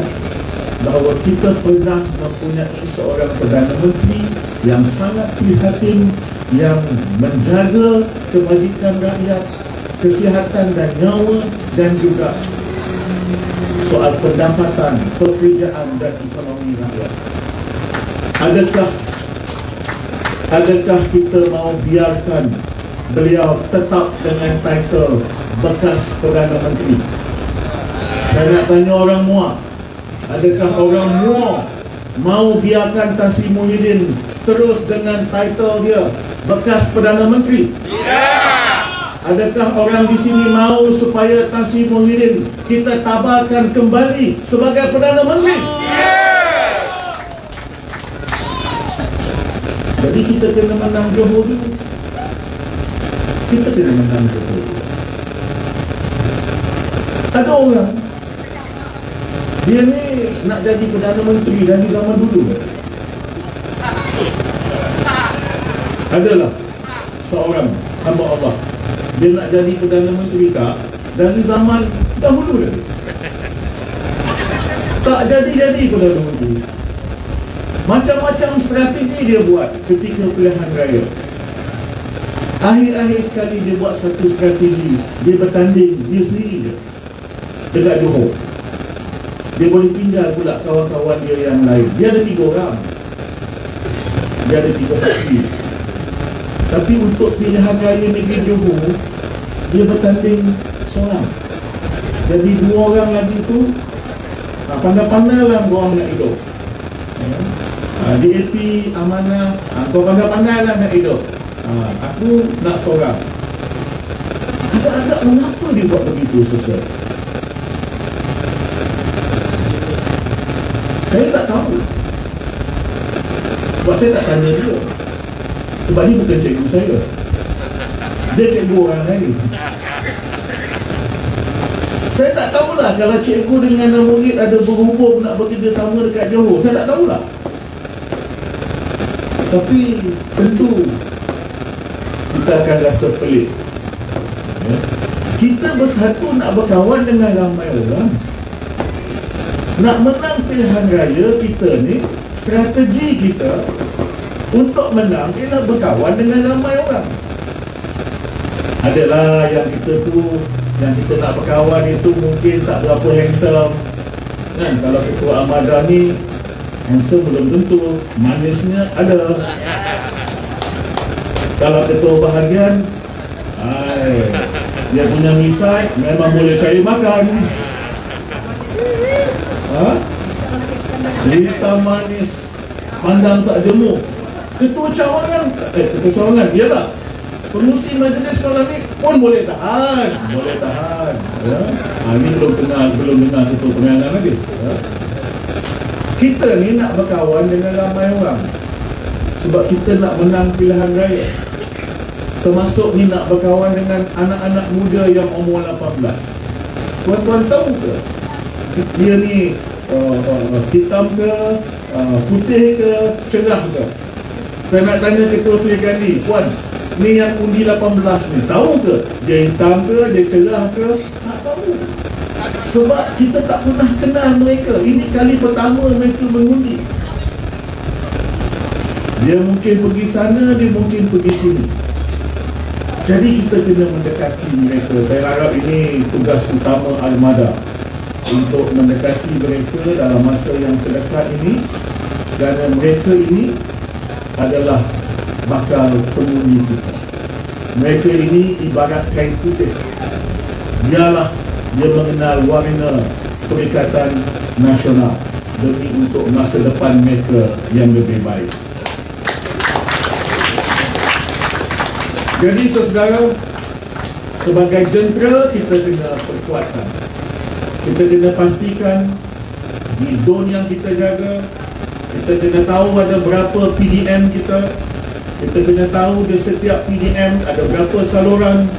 Speaker 8: bahawa kita pernah mempunyai seorang Perdana Menteri yang sangat prihatin, yang menjaga kebajikan rakyat, kesihatan dan nyawa, dan juga soal pendapatan, pekerjaan dan ekonomi rakyat. Adakah kita mahu biarkan beliau tetap dengan title bekas Perdana Menteri? Saya nak tanya orang Muar, adakah orang Muar mahu biarkan Tan Sri Muhyiddin terus dengan title dia bekas Perdana Menteri? Adakah orang di sini mahu supaya Tan Sri Muhyiddin kita tabarkan kembali sebagai Perdana Menteri? Jadi kita kena menang Johor dulu. Kita kena menang Johor. Ada orang, dia ni nak jadi Perdana Menteri dari zaman dulu. Adalah seorang hamba Allah, dia nak jadi Perdana Menteri tak dari zaman dahulu lagi. Tak jadi-jadi Perdana Menteri. Macam-macam strategi dia buat ketika pilihan raya. Akhir-akhir sekali dia buat satu strategi. Dia bertanding dia sendiri je dekat Johor. Dia boleh tinggal pula kawan-kawan dia yang lain. Dia ada 3 orang. Dia ada 3 parti. Tapi untuk pilihan raya negeri Johor, dia bertanding seorang. Jadi 2 orang lagi tu pandai-pandai lah orang nak hidup. DAP, Amanah, kau pandai-pandai lah nak hidup. Aku nak seorang. Agak-agak mengapa dia buat begitu sesuai? Saya tak tahu. Sebab saya tak tanya dia. Sebab dia bukan cikgu saya. Dia cikgu orang lain. Saya tak tahulah kalau cikgu dengan murid ada berhubung nak bekerjasama dekat Johor. Saya tak tahulah. Tapi tentu kita akan rasa pelik. Ya. Kita bersatu nak berkawan dengan ramai orang. Nak menang pilihan raya kita ni, strategi kita untuk menang ialah berkawan dengan ramai orang. Adalah yang kita nak berkawan itu mungkin tak berapa handsome kan? Kalau Ketua Armada ni handsome belum tentu, manisnya ada. Kalau Ketua Bahagian dia punya misai memang boleh cari makan. Hitam manis, pandang tak jemuk. Ketua cawangan ialah pengurusi majlis sekolah ni pun boleh tahan. Ya. Ini belum dengar Ketua Perniagaan lagi. Ya. Kita ni nak berkawan dengan ramai orang sebab kita nak menang pilihan raya. Termasuk ni nak berkawan dengan anak-anak muda yang umur 18. Tuan-tuan tahu ke dia ni hitam ke, putih ke, cerah ke? Saya nak tanya Ketua Seri Kandi, puan, ni yang undi 18 ni, tahu ke dia hitam ke, dia cerah ke? Tak tahu. Sebab kita tak pernah kenal mereka. Ini kali pertama mereka mengundi. Dia mungkin pergi sana, dia mungkin pergi sini. Jadi kita kena mendekati mereka. Saya harap ini tugas utama Armada untuk mendekati mereka dalam masa yang terdekat ini, kerana mereka ini adalah bakal pengundi kita. Mereka ini ibarat kain putih. Dia mengenal warna Perikatan Nasional demi untuk masa depan mereka yang lebih baik. Jadi saudara, sebagai jentera kita kena perkuatkan. Kita kena pastikan di zon yang kita jaga. Kita kena tahu ada berapa PDM kita. Kita kena tahu di setiap PDM ada berapa saluran.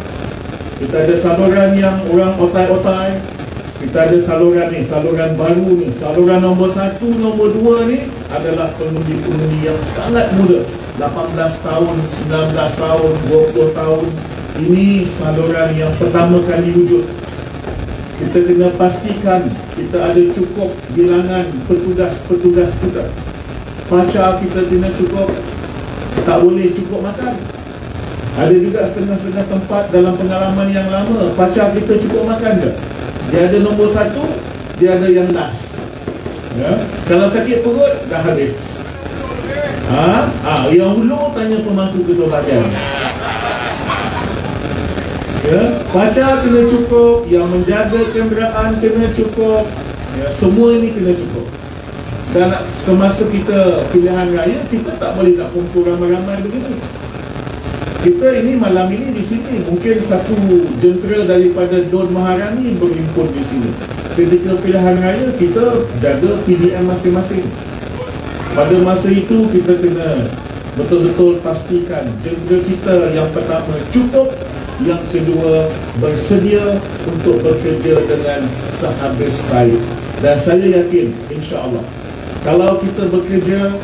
Speaker 8: Kita ada saluran yang orang otai-otai. Kita ada saluran ni, saluran baru ni. Saluran nombor 1, nombor 2 ni adalah pengundi-pengundi yang sangat muda. 18 tahun, 19 tahun, 20 tahun. Ini saluran yang pertama kali wujud. Kita kena pastikan kita ada cukup bilangan petugas-petugas kita. Pacar kita kena cukup. Tak boleh cukup makan. Ada juga setengah-setengah tempat dalam pengalaman yang lama, pacar kita cukup makan ke? Dia ada nombor 1, dia ada yang last. Ya? Kalau sakit perut, dah habis. Yang hulu tanya pemangku Ketua Bahagian. Ya, pacar kena cukup, yang menjaga kenderaan kena cukup. Ya, semua ini kena cukup. Dan semasa kita pilihan raya, kita tak boleh nak kumpul ramai-ramai begitu. Kita ini malam ini di sini, mungkin satu jentera daripada Don Maharani berhimpun di sini. Ketika pilihan raya, kita jaga PDM masing-masing. Pada masa itu kita kena betul-betul pastikan jentera kita yang pertama cukup, yang kedua bersedia untuk bekerja dengan sehabis baik. Dan saya yakin insya-Allah kalau kita bekerja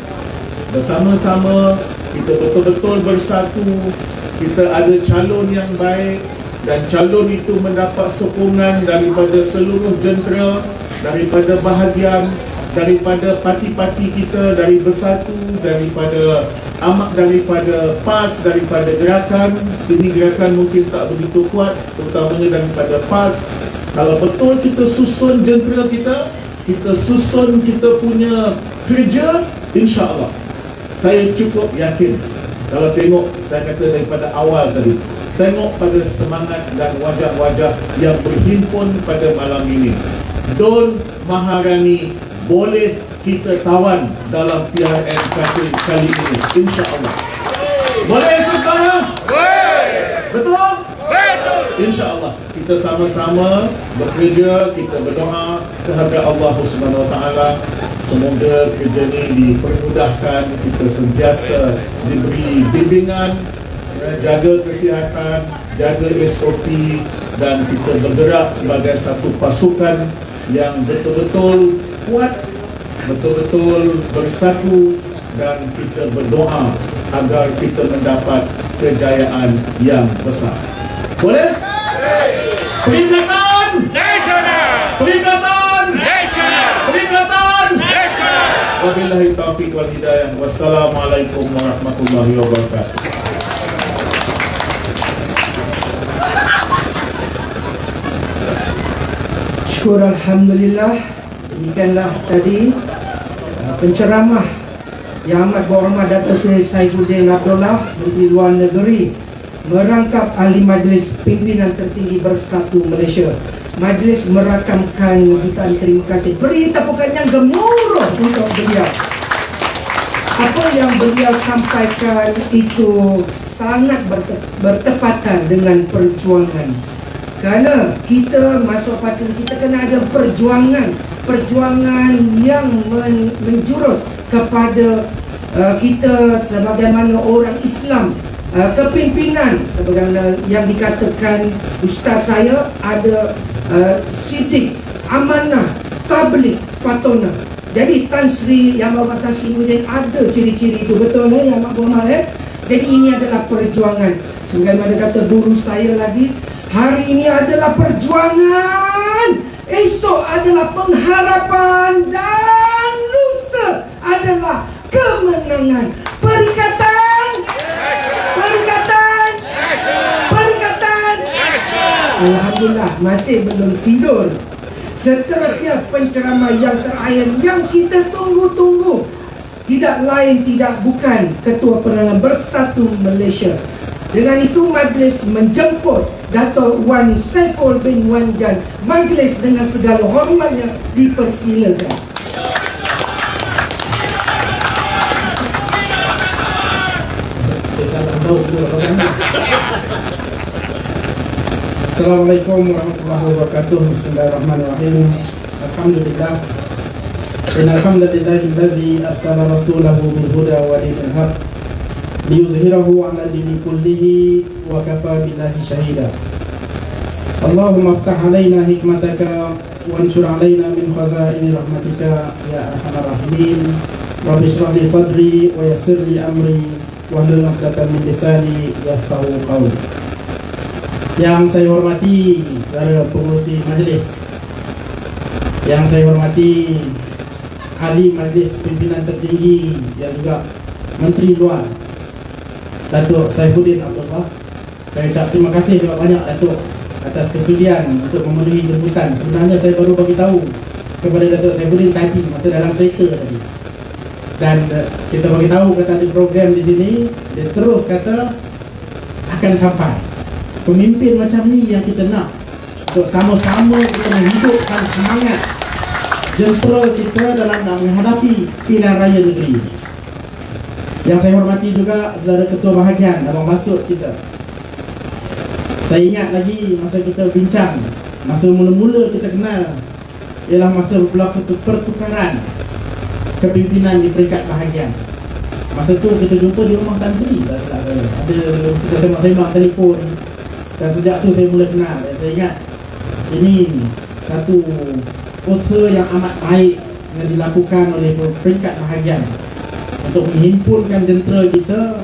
Speaker 8: bersama-sama, kita betul-betul bersatu, kita ada calon yang baik dan calon itu mendapat sokongan daripada seluruh jentera, daripada bahagian, daripada parti-parti kita, dari Bersatu, daripada daripada PAS, daripada gerakan. Sini gerakan mungkin tak begitu kuat, terutamanya daripada PAS. Kalau betul kita susun jentera kita susun kita punya kerja, insya-Allah saya cukup yakin. Kalau tengok, saya kata daripada awal tadi, tengok pada semangat dan wajah-wajah yang berhimpun pada malam ini. Don Maharani boleh kita tawan dalam PRN kali ini, insya-Allah. Boleh saudara? Boleh. Betul? Betul. Insya-Allah kita sama-sama bekerja, kita berdoa kepada Allah Subhanahu Wa Taala. Semoga kerja ini dipermudahkan, kita sentiasa diberi bimbingan, jaga kesihatan, jaga SOP, dan kita bergerak sebagai satu pasukan yang betul-betul kuat, betul-betul bersatu, dan kita berdoa agar kita mendapat kejayaan yang besar. Boleh? Peringatan! Peringatan! Peringatan! Wabillahi taufiq wal hidayah. Wassalamualaikum warahmatullahi wabarakatuh.
Speaker 6: Syukur Alhamdulillah. Demikianlah tadi penceramah Yang Amat Berhormat Dato' Seri Saifuddin Abdullah, Menteri Luar Negeri, merangkap ahli majlis pimpinan tertinggi Bersatu Malaysia. Majlis merakamkan jutaan terima kasih. Beri tepukan yang gemuruh untuk beliau. Apa yang beliau sampaikan itu sangat bertepatan dengan perjuangan. Kerana kita masuk parti, kita kena ada perjuangan yang menjurus kepada kita sebagaimana orang Islam, kepimpinan sebagaimana yang dikatakan ustaz saya, ada sidik, amanah, tabligh, patona. Jadi Tan Sri Yang Berhormat Tan Sri Muhyiddin ada ciri-ciri itu, betul Yang Amat Berhormat. Jadi ini adalah perjuangan. Sebagaimana kata guru saya lagi, hari ini adalah perjuangan, esok adalah pengharapan, dan lusa adalah kemenangan. Perikatan, perikatan, perikatan. Alhamdulillah masih belum tidur. Seterusnya penceramah yang terakhir yang kita tunggu-tunggu, tidak lain tidak bukan Ketua Penerangan Bersatu Malaysia. Dengan itu majlis menjemput Dato' Wan Saiful bin Wan Jan. Majlis dengan segala hormatnya dipersilakan.
Speaker 9: Assalamualaikum warahmatullahi wabarakatuh. Bismillahirrahmanirrahim. Alhamdulillah. Alhamdulillahillazi arsala rasulahu bil huda wa dinil haq liyuzhirahu 'ala dini kullihi wa kafa billahi shahida. Allahumma iftah 'alaina hikmataka wa anshur 'alaina min khazaini rahmatika ya arhamar rahimin. Rabbi shrah li sadri wa yassir li amri wahlul 'uqdatam min lisani yafqahu qawli. Yang saya hormati saudara pengurusi majlis, yang saya hormati ahli majlis pimpinan tertinggi yang juga Menteri Luar Dato' Saifuddin Abdullah, saya ucap terima kasih juga banyak Dato' atas kesudian untuk memenuhi jemputan. Sebenarnya saya baru bagi tahu kepada Dato' Saifuddin tadi masa dalam kereta tadi, dan kita bagi tahu kata di program di sini, dia terus kata akan sampai. Pemimpin macam ni yang kita nak untuk sama-sama kita menghidupkan semangat jentera kita dalam nak menghadapi pilihan raya negeri. Yang saya hormati juga saudara ketua bahagian Abang Basut kita. Saya ingat lagi masa kita bincang, masa mula-mula kita kenal, ialah masa berlaku pertukaran kepimpinan di peringkat bahagian. Masa tu kita jumpa di rumah Tan Sri, ada kita sembang-sembang telefon. Dan sejak tu saya mula kenal. Dan saya ingat ini satu usaha yang amat baik yang dilakukan oleh peringkat bahagian untuk menghimpunkan jentera kita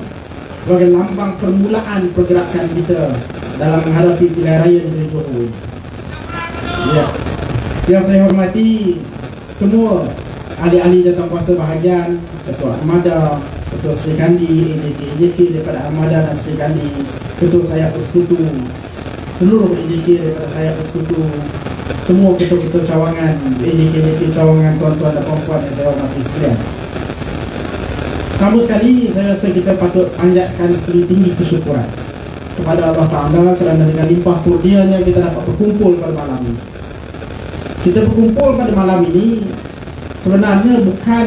Speaker 9: sebagai lambang permulaan pergerakan kita dalam menghadapi pilihan raya negeri Johor. Ya. Yang saya hormati semua ahli-ahli jawatankuasa bahagian, Ketua Armada, Ketua Sri Kandi, EJK daripada Armada dan Sri Kandi, Ketua Sayap Persekutu, seluruh EJK daripada Sayap Persekutu, semua ketua-ketua cawangan, EJK cawangan, tuan-tuan dan puan-puan yang saya hormati sekalian. Pertama sekali, saya rasa kita patut panjatkan setinggi kesyukuran kepada Allah Ta'ala kerana dengan limpah kurnianya kita dapat berkumpul pada malam ini. Kita berkumpul pada malam ini sebenarnya bukan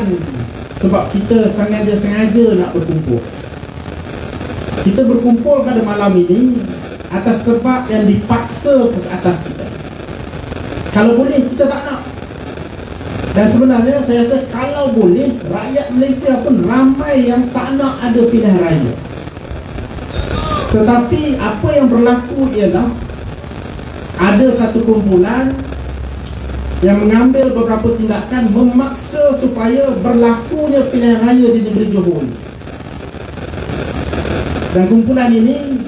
Speaker 9: sebab kita sengaja nak berkumpul. Kita berkumpul pada malam ini atas sebab yang dipaksa ke atas kita. Kalau boleh kita tak nak. Dan sebenarnya saya rasa kalau boleh, rakyat Malaysia pun ramai yang tak nak ada pilihan raya. Tetapi apa yang berlaku ialah ada satu kumpulan yang mengambil beberapa tindakan memaksa supaya berlakunya pilihan raya di negeri Johor. Dan kumpulan ini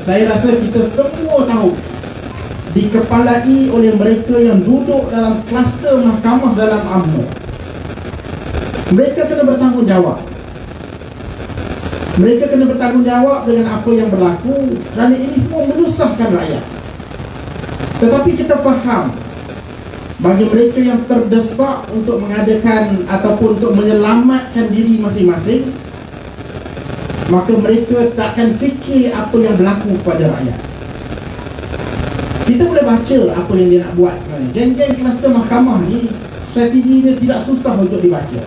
Speaker 9: saya rasa kita semua tahu dikepalai oleh mereka yang duduk dalam kluster mahkamah dalam UMNO. Mereka kena bertanggungjawab. Mereka kena bertanggungjawab dengan apa yang berlaku kerana ini semua menyusahkan rakyat. Tetapi kita faham bagi mereka yang terdesak untuk mengadakan ataupun untuk menyelamatkan diri masing-masing, maka mereka takkan fikir apa yang berlaku kepada rakyat. Kita boleh baca apa yang dia nak buat sebenarnya. Geng-geng kluster mahkamah ni strategi dia tidak susah untuk dibaca.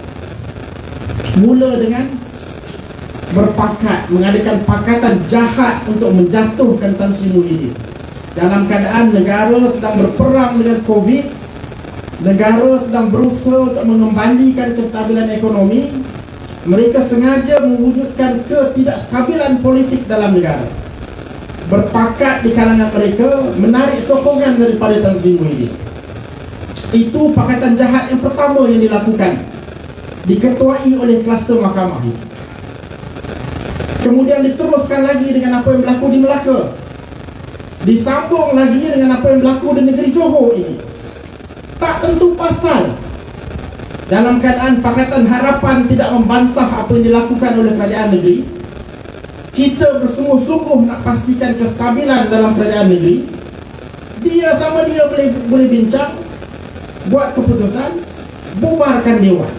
Speaker 9: Mula dengan berpakat, mengadakan pakatan jahat untuk menjatuhkan Tan Sri Muhyiddin. Dalam keadaan negara sedang berperang dengan COVID, negara sedang berusaha untuk mengembalikan kestabilan ekonomi, mereka sengaja mewujudkan ketidakstabilan politik dalam negara. Berpakat di kalangan mereka menarik sokongan daripada Tan Sri Muhyiddin. Itu pakatan jahat yang pertama yang dilakukan, diketuai oleh kluster mahkamah ini. Kemudian diteruskan lagi dengan apa yang berlaku di Melaka, disambung lagi dengan apa yang berlaku di negeri Johor ini. Tak tentu pasal. Dalam keadaan Pakatan Harapan tidak membantah apa yang dilakukan oleh kerajaan negeri, kita bersungguh-sungguh nak pastikan kestabilan dalam kerajaan negeri. Dia sama dia boleh bincang, buat keputusan, bubarkan dewan.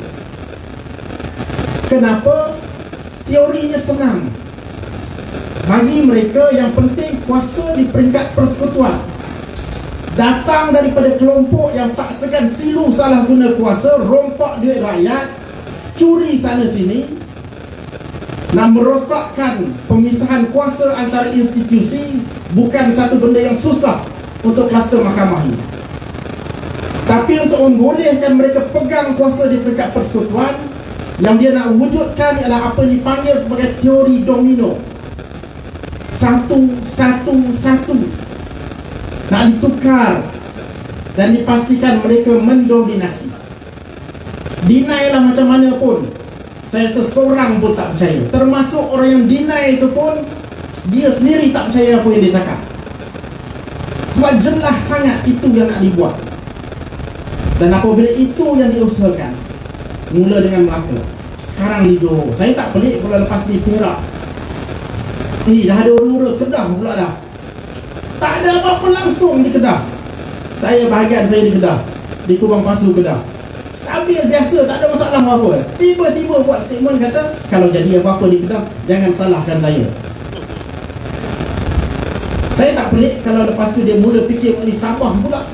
Speaker 9: Kenapa? Teorinya senang. Bagi mereka yang penting kuasa di peringkat persekutuan. Datang daripada kelompok yang tak segan silu salah guna kuasa, rompak duit rakyat, curi sana sini, nak merosakkan pemisahan kuasa antara institusi, bukan satu benda yang susah untuk kluster mahkamah ini. Tapi untuk membolehkan mereka pegang kuasa di peringkat persekutuan, yang dia nak wujudkan ialah apa yang dipanggil sebagai teori domino. Satu nak ditukar dan dipastikan mereka mendominasi. Deny lah macam mana pun, saya rasa seorang pun tak percaya. Termasuk orang yang deny itu pun, dia sendiri tak percaya apa yang dia cakap. Sebab jelas sangat itu yang nak dibuat. Dan apabila itu yang diusahakan, mula dengan Melaka, sekarang di Johor. Saya tak pelik kalau lepas ni Perak. Dah ada orang-orang Kedah pula dah. Tak ada apa-apa langsung di Kedah. Bahagian saya di Kedah, di Kubang Pasu Kedah. Stabil, biasa, tak ada masalah apa-apa. Tiba-tiba buat statement kata, kalau jadi apa-apa di Kedah, jangan salahkan saya. Saya tak pelik kalau lepas tu dia mula fikir ni Sabah pula.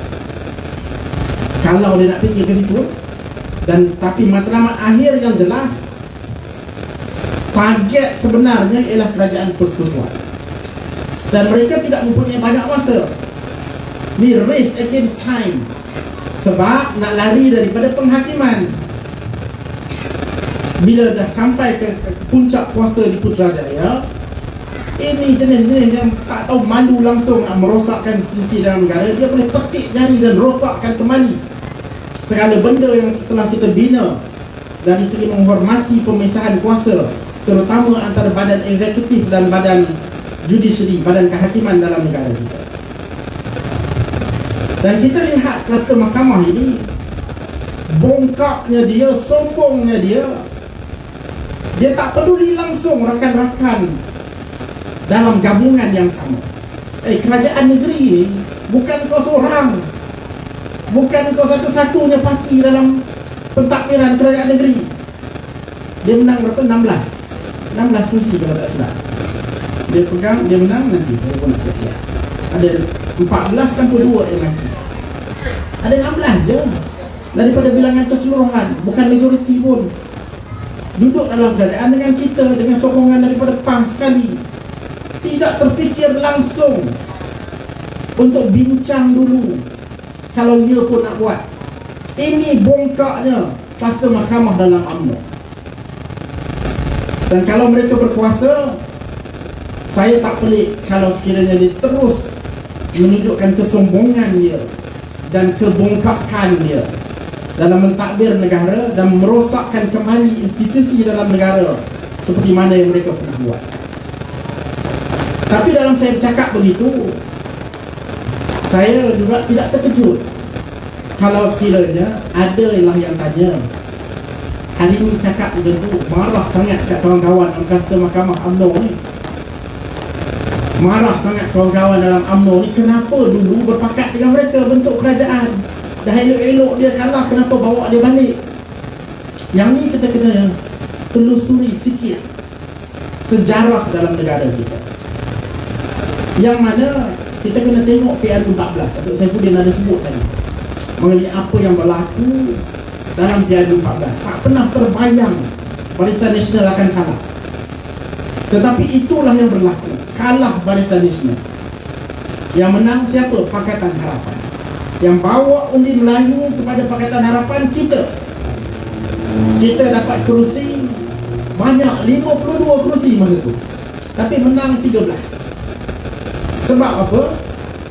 Speaker 9: Kalau dia nak fikir ke situ. Dan tapi matlamat akhir yang jelas, target sebenarnya ialah kerajaan persekutuan. Dan mereka tidak mempunyai banyak masa. Ni race against time. Sebab nak lari daripada penghakiman. Bila dah sampai ke puncak kuasa di Putrajaya, ini jenis-jenis yang tak tahu malu langsung nak merosakkan institusi dalam negara. Dia boleh petik jari dan rosakkan kembali segala benda yang telah kita bina dari segi menghormati pemisahan kuasa, terutama antara badan eksekutif dan badan judiciary, badan kehakiman dalam negara kita. Dan kita lihat kata mahkamah ini, bongkaknya dia, sombongnya dia tak peduli langsung rakan-rakan dalam gabungan yang sama. Kerajaan negeri ini bukan kau seorang, bukan kau satu-satunya parti dalam pentadbiran kerajaan negeri. Dia menang berapa? 16 kursi kalau tak salah. Dia pegang, dia menang, nanti saya pun nak cakap. Ada 14 campur 2 yang mati. Ada 16 je daripada bilangan keseluruhan, bukan majoriti pun. Duduk dalam kerajaan dengan kita, dengan sokongan daripada PAN sekali. Tidak terfikir langsung untuk bincang dulu kalau ia pun nak buat. Ini bongkaknya fasa mahkamah dalam UMNO. Dan kalau mereka berkuasa, saya tak pelik kalau sekiranya dia terus menunjukkan kesombongan dia dan kebongkakan dia dalam mentadbir negara dan merosakkan kembali institusi dalam negara seperti mana yang mereka pernah buat. Tapi dalam saya bercakap begitu, saya juga tidak terkejut kalau sekiranya ada yang tanya, hari ini cakap macam tu, marah sangat kat kawan-kawan dalam kasta mahkamah UMNO ni. Marah sangat kawan-kawan dalam UMNO ni, kenapa dulu berpakat dengan mereka bentuk kerajaan? Dah elok-elok dia kalah, kenapa bawa dia balik? Yang ni kita kena telusuri sikit sejarah dalam negara kita, yang mana kita kena tengok PRU14. Datuk Saifuddin ada sebut tadi mengenai apa yang berlaku dalam PRU14. Tak pernah terbayang Barisan Nasional akan kalah, tetapi itulah yang berlaku. Kalah Barisan Nasional. Yang menang siapa? Pakatan Harapan. Yang bawa undi Melayu kepada Pakatan Harapan kita. Kita dapat kerusi banyak, 52 kerusi masa tu, tapi menang 13. Sebab apa?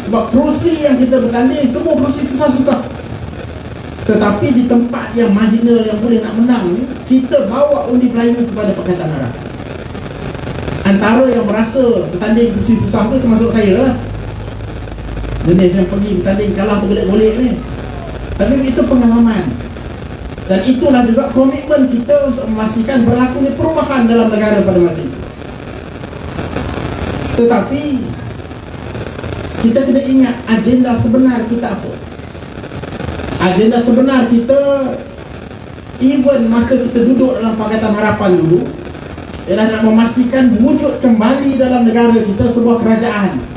Speaker 9: Sebab kerusi yang kita bertanding semua kerusi susah-susah. Tetapi di tempat yang marginal yang boleh nak menang ni, kita bawa undi Melayu kepada Pakatan Harapan. Antara yang merasa bertanding kerusi susah tu termasuk saya lah. Jenis yang pergi bertanding kalah tergolek-golek ni. Tapi itu pengalaman. Dan itulah juga komitmen kita untuk memastikan berlakunya perubahan dalam negara pada masa itu. Tetapi kita kena ingat agenda sebenar kita apa. Agenda sebenar kita, even masa kita duduk dalam Pakatan Harapan dulu, ialah nak memastikan wujud kembali dalam negara kita sebuah kerajaan.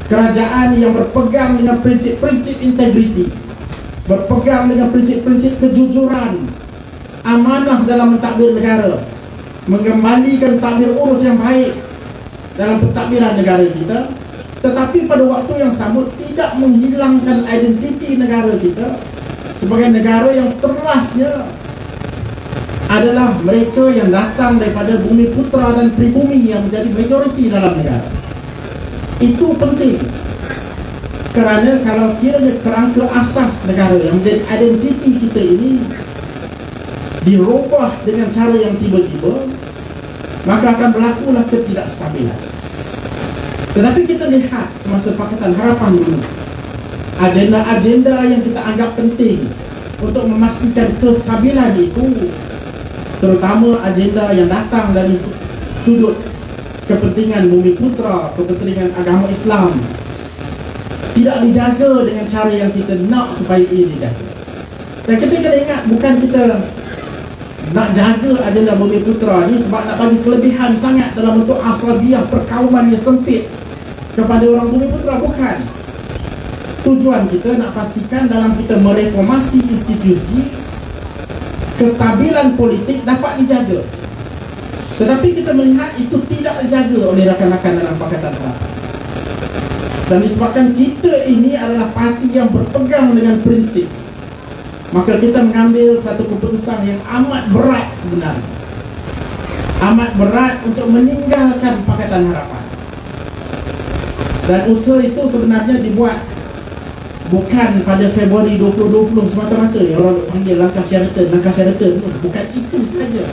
Speaker 9: Kerajaan yang berpegang dengan prinsip-prinsip integriti, berpegang dengan prinsip-prinsip kejujuran, amanah dalam mentadbir negara, mengembalikan tadbir urus yang baik dalam pentadbiran negara kita, tetapi pada waktu yang sama tidak menghilangkan identiti negara kita sebagai negara yang terasnya adalah mereka yang datang daripada bumi putra dan pribumi yang menjadi majoriti dalam negara. Itu penting, kerana kalau sekiranya kerangka asas negara yang menjadi identiti kita ini dirubah dengan cara yang tiba-tiba, maka akan berlakulah ketidakstabilan. Tetapi kita lihat semasa Pakatan Harapan dulu, agenda-agenda yang kita anggap penting untuk memastikan kestabilan itu, terutama agenda yang datang dari sudut kepentingan bumi putra, kepentingan agama Islam, tidak dijaga dengan cara yang kita nak supaya ia dijaga. Dan kita kena ingat, bukan kita nak jaga agenda bumi putra ni sebab nak bagi kelebihan sangat dalam bentuk asabiah perkauman yang sempit kepada orang bumi putra, bukan. Tujuan kita nak pastikan dalam kita mereformasi institusi, kestabilan politik dapat dijaga. Tetapi kita melihat itu tidak dijaga oleh rakan-rakan dalam Pakatan Harapan. Dan disebabkan kita ini adalah parti yang berpegang dengan prinsip, maka kita mengambil satu keputusan yang amat berat sebenarnya. Amat berat untuk meninggalkan Pakatan Harapan. Dan usaha itu sebenarnya dibuat bukan pada Februari 2020 semata-mata yang orang panggil langkah Sheraton. Bukan itu saja.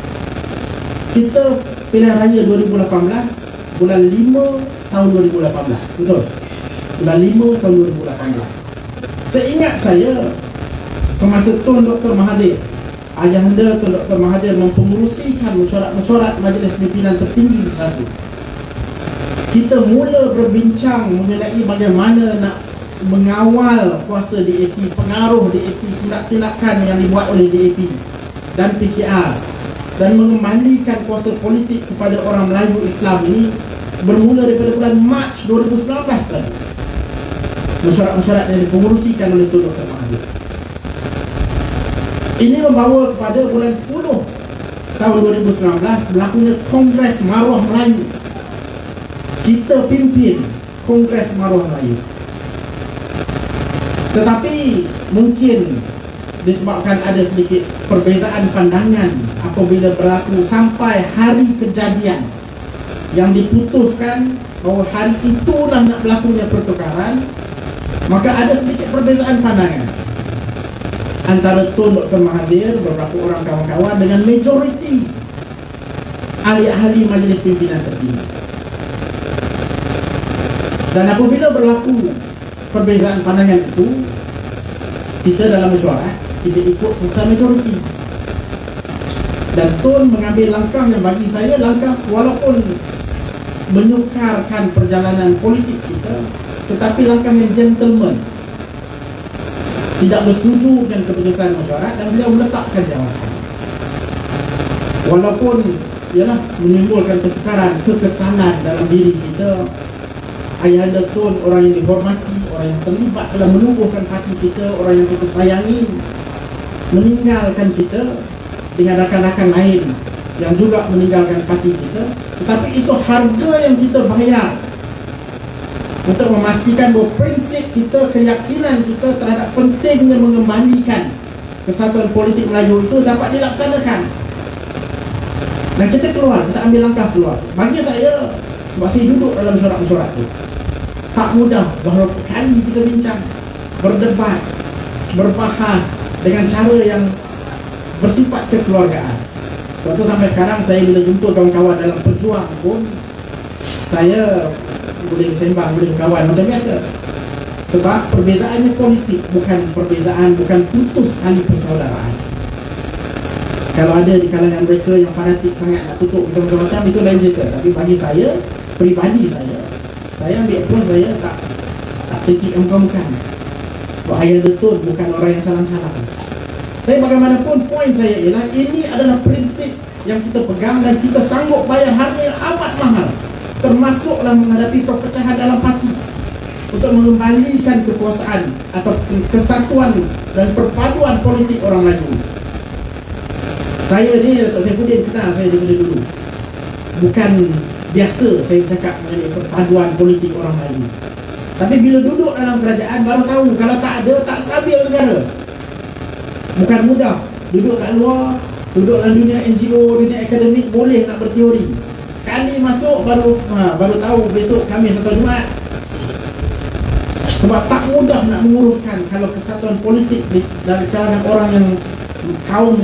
Speaker 9: Kita pilihan raya 2018 bulan 5 tahun 2018. Betul? Bulan 5 tahun 2018. Seingat saya, semasa Tun Dr. Mahathir, ayahanda Tun Dr. Mahathir mempengerusikan mesyuarat Majlis Pimpinan Tertinggi di satu, kita mula berbincang mengenai bagaimana nak mengawal kuasa DAP, pengaruh DAP, tindak-tindakan yang dibuat oleh DAP dan PKR, dan mengembalikan kuasa politik kepada orang Melayu Islam ini bermula daripada bulan Mac 2019 lagi. Mesyuarat-mesyuarat yang dipengerusikan oleh Tun Dr. Mahathir ini membawa kepada bulan 10 tahun 2019 berlakunya Kongres Maruah Melayu. Kita pimpin Kongres Maruah Melayu. Tetapi mungkin disebabkan ada sedikit perbezaan pandangan apabila berlaku sampai hari kejadian yang diputuskan bahawa hari itulah nak berlakunya pertukaran, maka ada sedikit perbezaan pandangan antara Tun Dr. Mahathir, beberapa orang kawan-kawan dengan majoriti ahli-ahli Majlis Pimpinan Tertinggi. Dan apabila berlaku perbezaan pandangan itu, kita dalam mesyuarat kita ikut keputusan majoriti. Dan Tun mengambil langkah yang bagi saya langkah walaupun menyukarkan perjalanan politik kita, tetapi langkah yang gentleman. Tidak bersetuju dengan keputusan mesyuarat dan beliau meletakkan jawatan. Walaupun ialah menimbulkan kesukaran, kekesanan dalam diri kita, ayahanda Tun orang yang dihormati, orang yang terlibat dalam menumbuhkan hati kita, orang yang kita sayangi, meninggalkan kita dengan rakan-rakan lain yang juga meninggalkan hati kita. Tetapi itu harga yang kita bayar untuk memastikan bahawa prinsip kita, keyakinan kita terhadap pentingnya mengembalikan kesatuan politik Melayu itu dapat dilaksanakan. Dan kita keluar, kita ambil langkah keluar. Bagi saya, sebab saya duduk dalam mesyuarat itu, tak mudah bahawa kali kita bincang, berdebat, berbahas dengan cara yang bersifat kekeluargaan. Sebab itu sampai sekarang saya bila jumpa kawan-kawan dalam pejuang pun, saya boleh sembang, boleh kawan macam biasa. Sebab perbezaannya politik, bukan perbezaan, bukan putus tali persaudaraan. Kalau ada di kalangan mereka yang fanatik sangat nak tutup kita macam-macam, itu lain cerita. Tapi bagi saya, peribadi saya ambil pun saya tak kritik bukan. Sebab ayahanda Tun bukan orang yang salah-salah. Tapi bagaimanapun poin saya ialah ini adalah prinsip yang kita pegang dan kita sanggup bayar harga yang amat mahal, termasuklah menghadapi perpecahan dalam parti untuk mengembalikan kekuasaan atau kesatuan dan perpaduan politik orang Melayu. Saya ni Datuk Saifuddin kenal saya daripada dulu. Bukan biasa saya cakap mengenai perpaduan politik orang Melayu. Tapi bila duduk dalam kerajaan baru tahu kalau tak ada, tak stabil negara. Bukan mudah duduk kat luar, duduk dalam dunia NGO, dunia akademik boleh nak berteori. Sekali masuk baru tahu besok Khamis atau Jumaat. Sebab tak mudah nak menguruskan kalau kesatuan politik dari kalangan orang yang kaum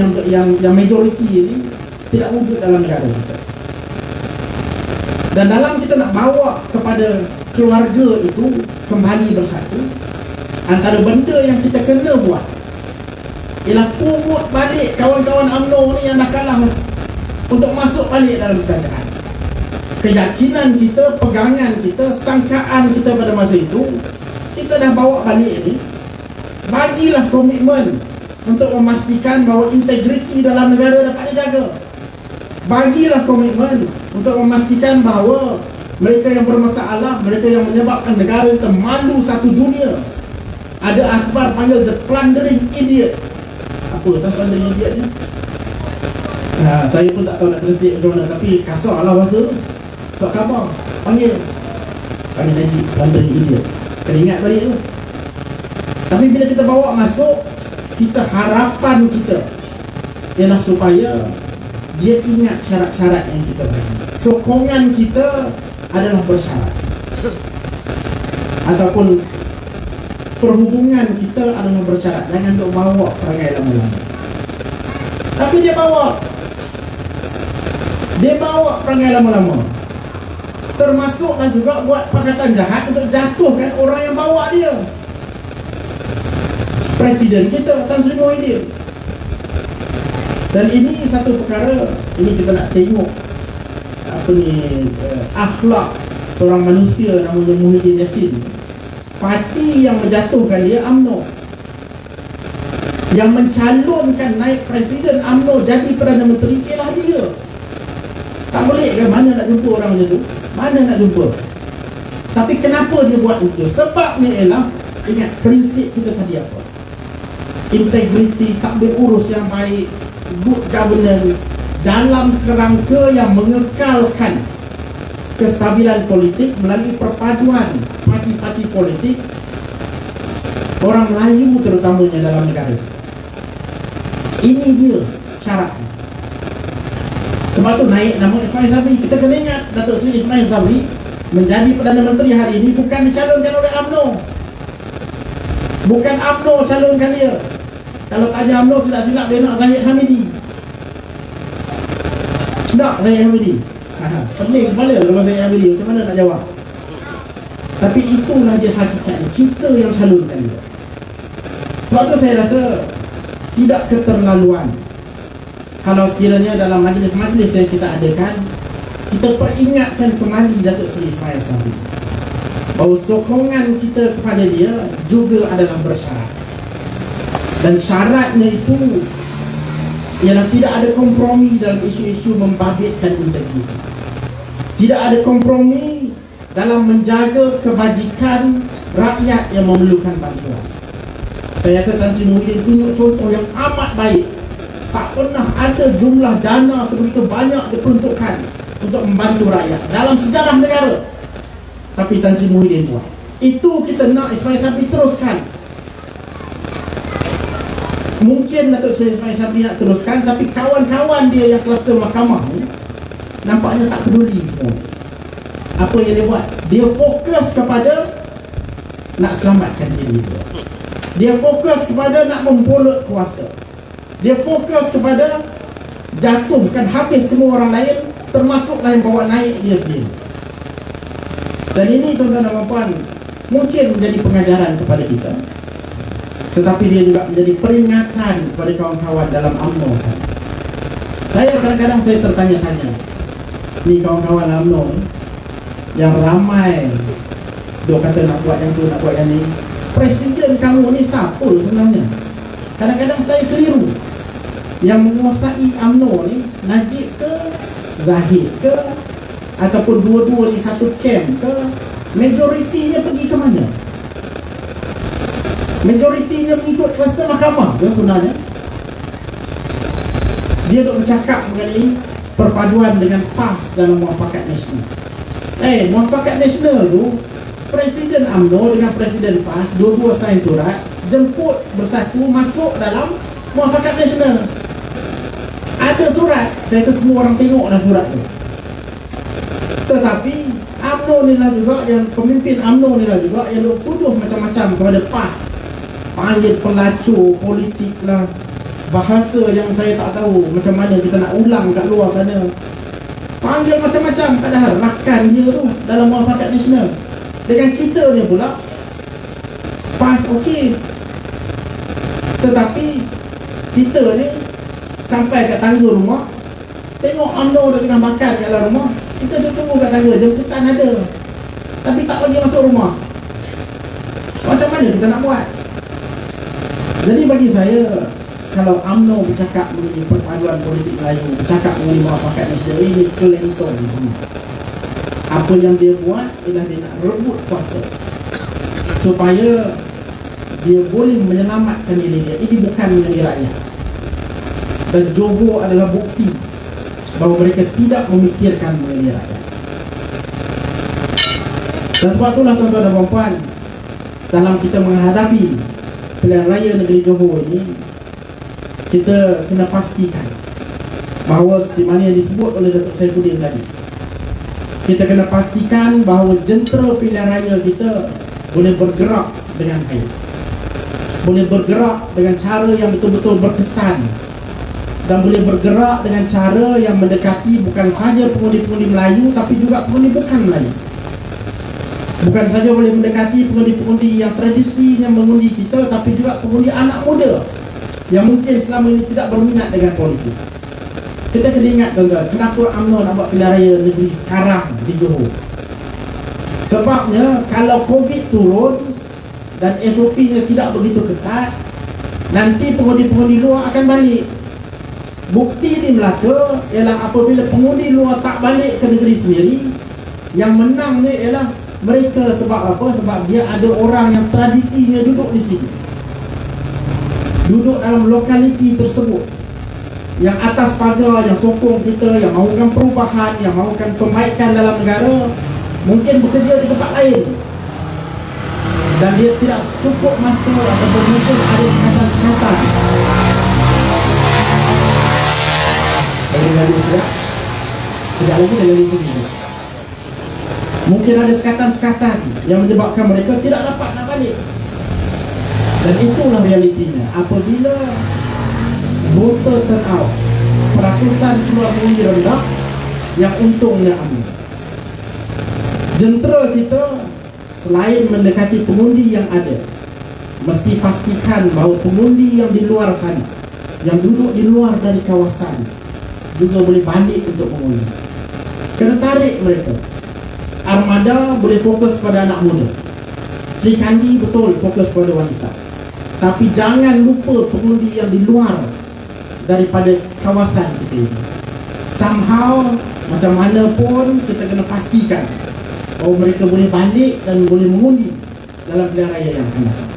Speaker 9: yang majoriti ini tidak wujud dalam negara kita. Dan dalam kita nak bawa kepada keluarga itu kembali bersatu, antara benda yang kita kena buat ialah pungut balik kawan-kawan UMNO ni yang dah kalah untuk masuk balik dalam kerajaan. Keyakinan kita, pegangan kita, sangkaan kita pada masa itu, kita dah bawa balik ni. Bagilah komitmen untuk memastikan bahawa integriti dalam negara dapat dijaga. Bagilah komitmen untuk memastikan bahawa mereka yang bermasalah, mereka yang menyebabkan negara kita malu satu dunia. Ada akhbar panggil the plundering idiot. Apa tak plundering idiot ni? Saya pun tak tahu nak translate macam mana, tapi kasar lah bahasa. Sebab khabar panggil Najib plundering idiot. Kena ingat balik tu. Tapi bila kita bawa masuk, kita harapan kita ialah supaya dia ingat syarat-syarat yang kita bagi. Sokongan kita adalah bersyarat, ataupun perhubungan kita adalah bersyarat. Jangan duk bawa perangai lama-lama. Tapi dia bawa perangai lama-lama, termasuklah juga buat perkataan jahat untuk jatuhkan orang yang bawa dia. Presiden kita Tan Sri Muhyiddin. Dan ini satu perkara, ini kita nak tengok akhlak seorang manusia namanya Muhyiddin Yassin. Parti yang menjatuhkan dia UMNO, yang mencalonkan naik Presiden UMNO jadi Perdana Menteri ialah dia. Tak boleh ke? Mana nak jumpa orang macam tu? Mana nak jumpa? Tapi kenapa dia buat itu? Sebabnya ialah, ingat prinsip kita tadi apa? Integriti, takbir urus yang baik, good governance, dalam kerangka yang mengekalkan kestabilan politik melalui perpaduan parti-parti politik orang Melayu terutamanya dalam negara. Ini dia syaratnya. Sebab tu naik nama Ismail Sabri. Kita kena ingat Datuk Seri Ismail Sabri menjadi Perdana Menteri hari ini bukan dicalonkan oleh UMNO. Bukan UMNO calonkan dia. Kalau tak ada UMNO, silap-silap dia nak Zahid Hamidi. Tak Zahid Hamidi. Pening kepala kalau Zahid Hamidi. Macam mana nak jawab? Tapi itulah dia hakikatnya. Kita yang calonkan dia. Sebab tu saya rasa tidak keterlaluan kalau sekiranya dalam majlis-majlis yang kita adakan, kita peringatkan kembali Datuk Seri Ismail Sabri bahawa sokongan kita kepada dia juga adalah bersyarat. Dan syaratnya itu ialah tidak ada kompromi dalam isu-isu membabitkan integriti. Tidak ada kompromi dalam menjaga kebajikan rakyat yang memerlukan bantuan. Saya rasa Tan Sri Muhyiddin tunjuk contoh yang amat baik. Tak pernah ada jumlah dana sebegitu banyak diperuntukkan untuk membantu rakyat dalam sejarah negara. Tapi Tan Sri Muhyiddin buat. Itu kita nak Ismail Sabri teruskan. Mungkin Datuk Seri Ismail Sabri nak teruskan, tapi kawan-kawan dia yang kluster mahkamah ni nampaknya tak peduli semua. Apa yang dia buat? Dia fokus kepada nak selamatkan diri dia. Dia fokus kepada nak membolot kuasa. Dia fokus kepada jatuhkan habis semua orang lain, termasuklah yang bawa naik dia sendiri. Dan ini tuan-tuan dan puan, mungkin menjadi pengajaran kepada kita, tetapi dia juga menjadi peringatan kepada kawan-kawan dalam UMNO sana. Saya kadang-kadang saya tertanya-tanya, ni kawan-kawan UMNO ni yang ramai dia kata nak buat yang tu, nak buat yang ni, presiden kamu ni siapa sebenarnya? Kadang-kadang saya keliru. Yang menguasai UMNO ni Najib ke, Zahid ke, ataupun dua-dua di satu camp ke, majoritinya pergi ke mana? Majoritinya mengikut kluster mahkamah ke sebenarnya? Dia duk bercakap mengenai perpaduan dengan PAS dalam Muafakat Nasional. Muafakat Nasional tu, Presiden UMNO dengan Presiden PAS dua-dua sign surat, jemput bersatu masuk dalam Muafakat Nasional. Ada surat, saya kata semua orang tengoklah surat tu. Tetapi UMNO ni lah juga, yang pemimpin UMNO ni lah juga yang duk tuduh macam-macam kepada PAS. Panggil pelacur politik lah, bahasa yang saya tak tahu macam mana kita nak ulang kat luar sana. Panggil macam-macam, padahal rakan dia tu dalam Muafakat Nasional. Dengan kita ni pula PAS okey, tetapi kita ni sampai kat tangga rumah, tengok UMNO dah tengah makan kat dalam rumah, kita duduk tunggu kat tangga, jemputan ada, tapi tak bagi masuk rumah. Macam mana kita nak buat? Jadi bagi saya, kalau UMNO bercakap mengenai perpaduan politik Melayu, bercakap mengenai Muafakat Nasional, ini kelentong semua. Apa yang dia buat ialah dia nak rebut kuasa supaya dia boleh menyelamatkan diri dia. Ini bukan mengenai rakyat. Dan Johor adalah bukti bahawa mereka tidak memikirkan mengenai rakyat. Dan sebab itulah tuan-tuan dan puan, dalam kita menghadapi pilihan raya negeri Johor ini, kita kena pastikan bahawa seperti mana yang disebut oleh Datuk Saifuddin tadi, kita kena pastikan bahawa jentera pilihan raya kita boleh bergerak dengan baik, boleh bergerak dengan cara yang betul-betul berkesan, dan boleh bergerak dengan cara yang mendekati bukan sahaja pengundi-pengundi Melayu tapi juga pengundi bukan Melayu. Bukan saja boleh mendekati pengundi-pengundi yang tradisinya mengundi kita, tapi juga pengundi anak muda yang mungkin selama ini tidak berminat dengan politik. Kita kena ingat tuan-tuan, kenapa UMNO nak buat pilihan raya negeri sekarang di Johor? Sebabnya kalau COVID turun dan SOP-nya tidak begitu ketat, nanti pengundi-pengundi luar akan balik. Bukti di Melaka ialah apabila pengundi luar tak balik ke negeri sendiri, yang menang ni ialah mereka. Sebab apa? Sebab dia ada orang yang tradisinya duduk di sini, duduk dalam lokaliti tersebut, yang atas pagar, yang sokong kita, yang mahukan perubahan, yang mahukan perbaikan dalam negara, mungkin bekerja di tempat lain dan dia tidak cukup masa ataupun mungkin ada sekatan-sekatan. Lalu tidak lagi lalu sendiri. Mungkin ada sekatan-sekatan yang menyebabkan mereka tidak dapat nak balik. Dan itulah realitinya. Apabila voter turnout, peratusan keluar mengundi rendah, yang untungnya UMNO. Jentera kita selain mendekati pengundi yang ada, mesti pastikan bahawa pengundi yang di luar sana, yang duduk di luar dari kawasan, juga boleh balik untuk mengundi. Kena tarik mereka. Armada boleh fokus pada anak muda, Sri Kandi betul fokus pada wanita, tapi jangan lupa pengundi yang di luar daripada kawasan kita ini. Somehow, macam mana pun kita kena pastikan bahawa mereka boleh balik dan boleh mengundi dalam pilihan raya yang akan datang.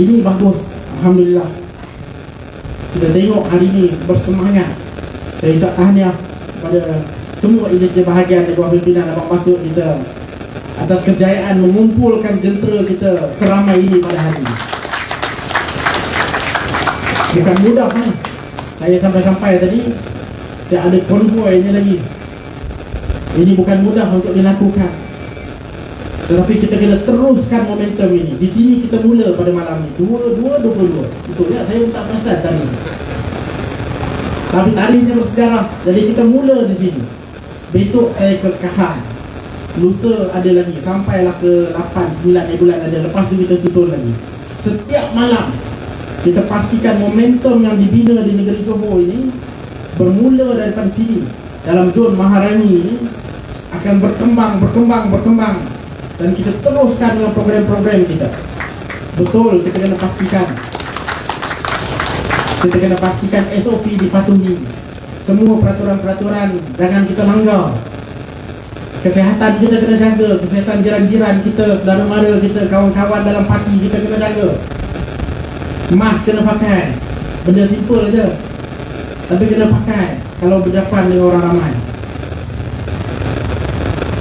Speaker 9: Ini bagus, alhamdulillah. Kita tengok hari ini bersemangat. Saya ucap tahniah kepada semua injil bahagian di bawah pimpinan Abang Masud kita atas kejayaan mengumpulkan jentera kita seramai ini pada hari ini. Bukan mudah kan? Saya sampai-sampai tadi, saya ada konvoi ini lagi. Ini bukan mudah untuk dilakukan, tetapi kita kena teruskan momentum ini. Di sini kita mula pada malam ini 22. Betul ya? Saya tak perasan tadi, tapi tarikhnya bersejarah. Jadi kita mula di sini. Besok saya ke Kahang, lusa ada lagi, sampailah ke 8-9 bulan ada. Lepas tu kita susul lagi. Setiap malam kita pastikan momentum yang dibina di negeri Johor ini bermula daripada sini, dalam Dun Maharani ini akan berkembang, dan kita teruskan dengan program-program kita. Betul, kita kena pastikan SOP dipatuhi. Semua peraturan-peraturan jangan kita langgar. Kesihatan kita kena jaga, kesihatan jiran-jiran kita, saudara mara kita, kawan-kawan dalam parti kita kena jaga. Mask kena pakai, benda simple aja, tapi kena pakai kalau berdepan dengan orang ramai.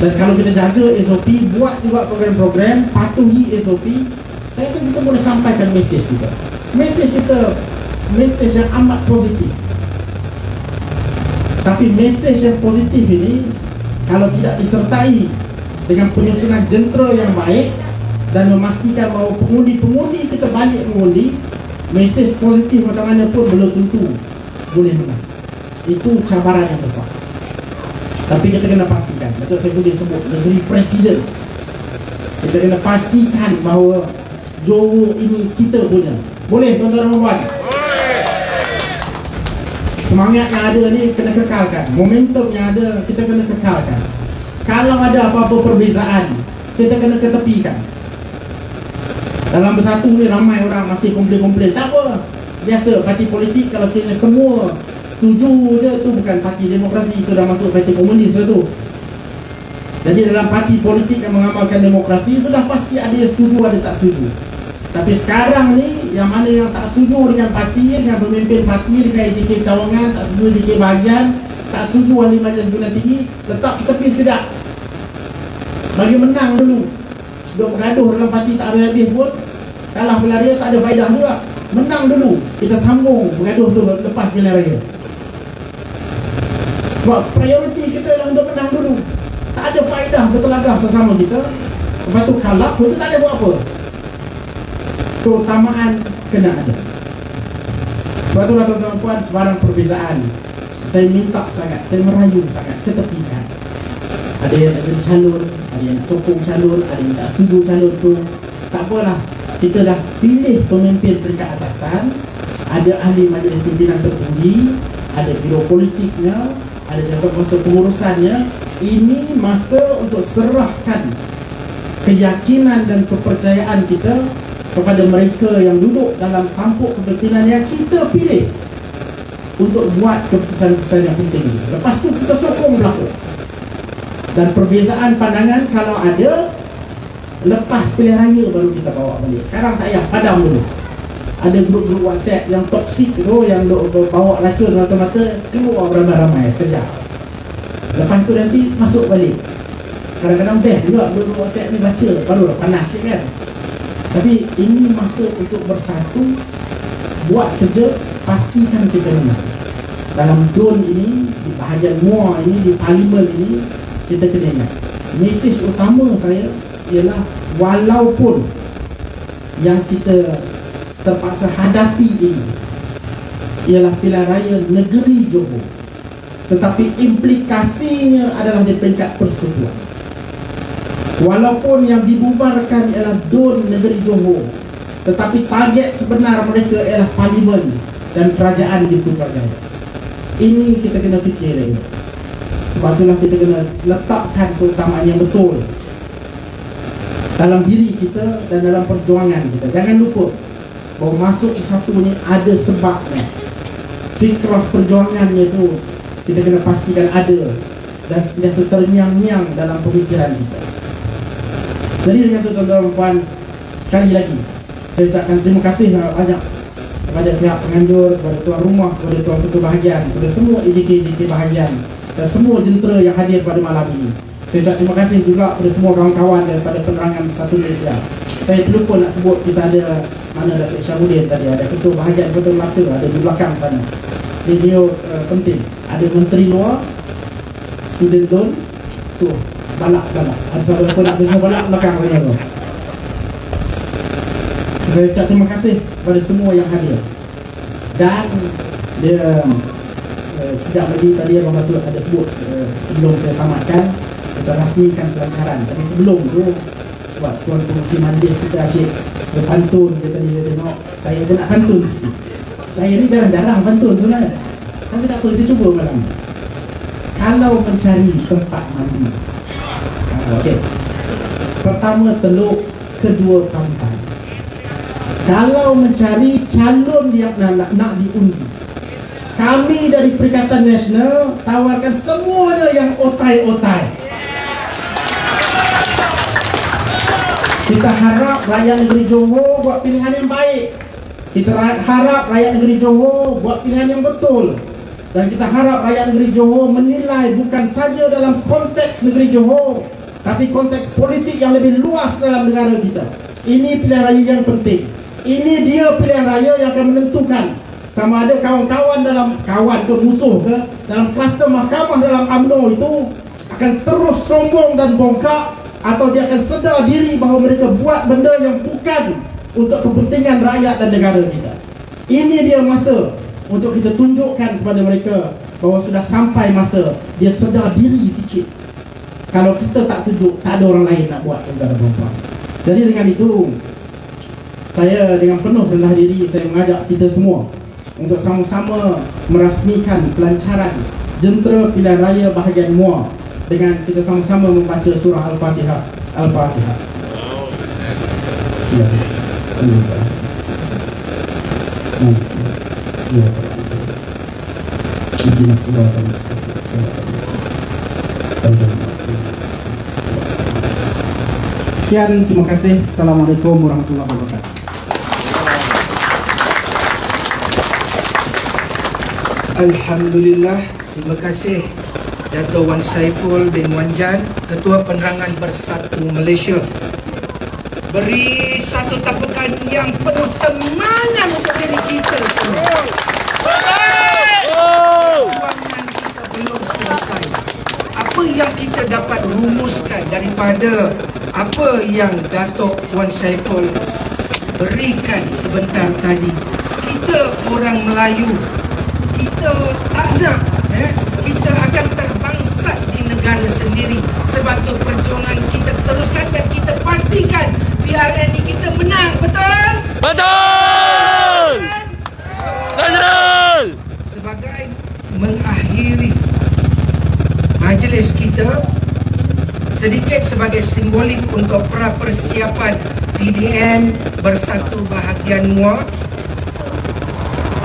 Speaker 9: Dan kalau kita jaga SOP, buat juga program-program, patuhi SOP, saya rasa kita boleh sampaikan mesej kita. Mesej kita, mesej yang amat positif. Tapi mesej yang positif ini, kalau tidak disertai dengan penyusunan jentera yang baik dan memastikan bahawa pengundi-pengundi kita balik mengundi, mesej positif macam mana pun belum tentu boleh menang. Itu cabaran yang besar. Tapi kita kena pastikan, betul saya boleh sebut negeri presiden, kita kena pastikan bahawa Johor ini kita punya. Boleh tuan-tuan dan puan? Semangat yang ada ni kena kekalkan, momentum yang ada kita kena kekalkan. Kalau ada apa-apa perbezaan, kita kena ketepikan. Dalam bersatu ni ramai orang masih komplain-komplain. Tak apa, biasa parti politik kalau sekiranya semua setuju je, tu bukan parti demokrasi, itu dah masuk parti komunis lah tu. Jadi dalam parti politik yang mengamalkan demokrasi, sudah pasti ada yang setuju, ada tak setuju. Tapi sekarang ni, yang mana yang tak setuju dengan parti, dengan pemimpin parti, dengan AJK cawangan, tak setuju AJK bahagian, tak setuju ahli majlis guna tinggi, letak ke tepi sekejap, bagi menang dulu. Duk bergaduh dalam parti tak habis-habis pun, kalah pilihan raya tak ada faedah juga. Menang dulu, kita sambung bergaduh tu lepas pilihan raya. Sebab prioriti kita adalah untuk menang dulu. Tak ada faedah bertelagah sesama kita, lepas tu kalah pun tu tak ada buat apa. Keutamaan kena ada. Sebab tu lah tuan-tuan puan, sebarang perbezaan saya minta sangat, saya merayu sangat, ketepikan. Ada yang nak jadi calon, Ada yang sokong calon, ada yang tak setuju calon tu. Tak apalah, kita dah pilih pemimpin peringkat atasan, ada ahli majlis pimpinan tertinggi, ada biro politiknya, ada jangka masa pengurusannya. Ini masa untuk serahkan keyakinan dan kepercayaan kita kepada mereka yang duduk dalam tampuk kepimpinan yang kita pilih untuk buat keputusan-keputusan yang penting. Lepas tu kita sokong berlaku. Dan perbezaan pandangan kalau ada, lepas pilihan raya baru kita bawa balik. Sekarang tak payah, padam dulu. Ada grup-grup WhatsApp yang toksik tu, yang bawa racun mata-mata, keluar beramai-ramai sekejap. Lepas tu nanti masuk balik. Kadang-kadang best juga grup WhatsApp ni baca, baru panas sikit kan. Tapi ini masa untuk bersatu, buat kerja, pastikan kita menang. Dalam DUN ini, di bahagian MUA ini, di parlimen ini, kita kena ingat, mesej utama saya ialah walaupun yang kita terpaksa hadapi ini ialah pilihan raya negeri Johor, tetapi implikasinya adalah di peringkat persekutuan. Walaupun yang dibubarkan ialah DUN negeri Johor, tetapi target sebenar mereka ialah parlimen dan kerajaan di Putrajaya. Ini kita kena fikir ini. Sebab itulah kita kena letakkan keutamaan yang betul dalam diri kita dan dalam perjuangan kita. Jangan lupa bahawa masuk satu ni ada sebabnya. Fikrah perjuangannya tu kita kena pastikan ada dan sentiasa terngiang-ngiang dalam pemikiran kita. Jadi dengan itu tuan-tuan dan puan, sekali lagi saya ucapkan terima kasih banyak kepada pihak penganjur, kepada tuan rumah, kepada tuan ketua bahagian, kepada semua EJK bahagian dan semua jentera yang hadir pada malam ini. Saya ucap terima kasih juga kepada semua kawan-kawan daripada penerangan Bersatu Malaysia. Saya terlupa nak sebut, kita ada mana Datuk Syamuddin tadi, ada ketua bahagian Kota Melaka, ada di belakang sana. Dia penting. Ada Menteri Luar, student loan, tu balak-balak. Ada siapa nak bersama balak belakang mana tu. Saya ucap terima kasih kepada semua yang hadir. Dan dia sejak tadi Abang Masud ada sebut sebelum saya tamatkan, kita rasmikan pelancaran. Tapi sebelum tu, sebab Tuan Pengurusi Majlis kita asyik berpantun, dia tadi dia tengok saya pun nak pantun sikit. Saya ni jarang-jarang pantun sebenarnya, tapi tak apa, kita cuba malam. Kalau mencari tempat mandi, okey, pertama Teluk, kedua Pantai. Kalau mencari calon yang nak diundi, kami dari Perikatan Nasional tawarkan semuanya yang otai-otai. Kita harap rakyat negeri Johor buat pilihan yang baik. Kita harap rakyat negeri Johor buat pilihan yang betul. Dan kita harap rakyat negeri Johor menilai bukan saja dalam konteks negeri Johor, tapi konteks politik yang lebih luas dalam negara kita. Ini pilihan raya yang penting. Ini dia pilihan raya yang akan menentukan sama ada kawan-kawan dalam kawan ke musuh ke dalam kluster mahkamah dalam UMNO itu akan terus sombong dan bongkak, atau dia akan sedar diri bahawa mereka buat benda yang bukan untuk kepentingan rakyat dan negara kita. Ini dia masa untuk kita tunjukkan kepada mereka bahawa sudah sampai masa dia sedar diri sikit. Kalau kita tak tunjuk, tak ada orang lain nak buat, tuan-tuan dan puan. Jadi dengan itu, saya dengan penuh rendah diri, saya mengajak kita semua untuk sama-sama merasmikan pelancaran jentera pilihan raya bahagian MUA dengan kita sama-sama membaca surah Al-Fatihah. Al-Fatihah. Ya. Sekian, terima kasih. Assalamualaikum warahmatullahi wabarakatuh.
Speaker 6: Alhamdulillah, terima kasih Dato' Wan Saiful bin Wan Jan, Ketua Penerangan Bersatu Malaysia. Beri satu tapukan yang penuh semangat untuk diri kita semua. Perjuangan kita belum selesai. Apa yang kita dapat rumuskan daripada apa yang Dato' Wan Saiful berikan sebentar tadi? Kita orang Melayu, kita tak nak kita akan terbangsat di negara negara sendiri. Sebab tu perjuangan kita teruskan dan kita pastikan PRN ni kita menang. Betul?
Speaker 1: Betul! Nasional!
Speaker 6: Sebagai mengakhiri majlis kita, sedikit sebagai simbolik untuk persiapan PDN Bersatu Bahagian MUA,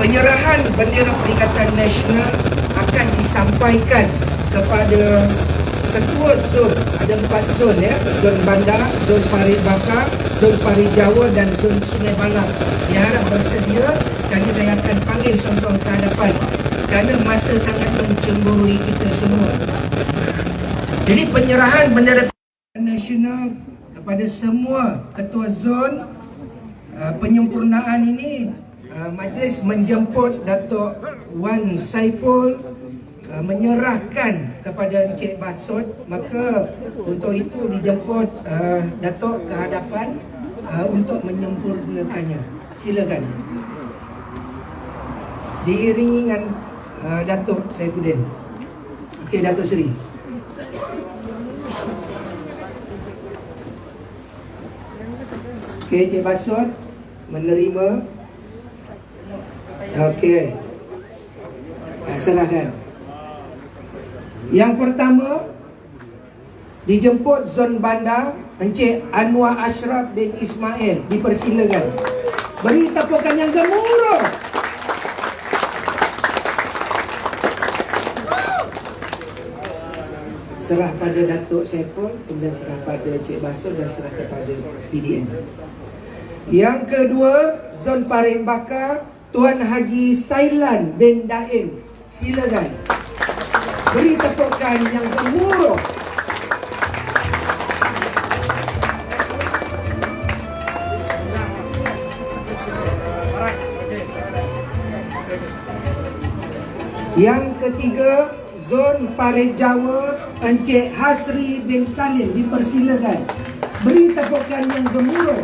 Speaker 6: penyerahan bendera Perikatan Nasional akan disampaikan kepada ketua zon. Ada 4 zon ya, zon Bandar, zon Parit Bakar, zon Parit Jawa dan zon Sungai Balang. Diharap bersedia, kerana saya akan panggil seorang-seorang ke hadapan kerana masa sangat mencemburui kita semua. Jadi penyerahan bendera nasional kepada semua ketua zon, penyempurnaan ini majlis menjemput Datuk Wan Saiful menyerahkan kepada Encik Basut. Maka untuk itu dijemput Datuk ke hadapan untuk menyempurnakannya. Silakan. Diiringi dengan Datuk Saifuddin. Okey, Datuk Seri. Okey, Encik Basut menerima. Okey. Serahkan. Yang pertama dijemput zon Bandar Encik Anwar Ashraf bin Ismail. Dipersilakan. Beri tepukan yang gemuruh. Serah pada Datuk Saiful, kemudian serah pada Encik Basut dan serah kepada PDN. Yang kedua, zon Parit Bakar, Tuan Haji Sailan bin Daim. Silakan. Beri tepukan yang gemuruh. Yang ketiga, zon Parit Jawa, Encik Hasri bin Salim. Dipersilakan. Beri tepukan yang gemuruh.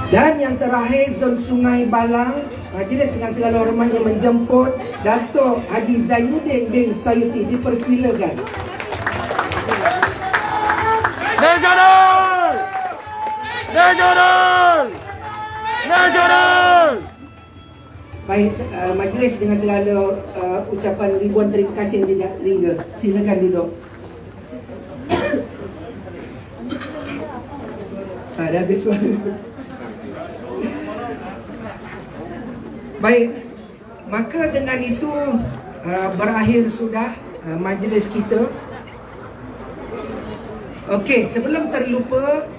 Speaker 6: Dan yang terakhir, zon Sungai Balang, majlis dengan segala hormatnya menjemput Datuk Haji Zainuddin bin Sayuti. Dipersilakan.
Speaker 1: Nasional! Nasional! Nasional!
Speaker 6: Baik, majlis dengan segala ucapan ribuan terima kasih yang tidak terhingga. Silakan duduk. Dah habis suara. Baik, maka dengan itu berakhir sudah majlis kita. Okey, sebelum terlupa,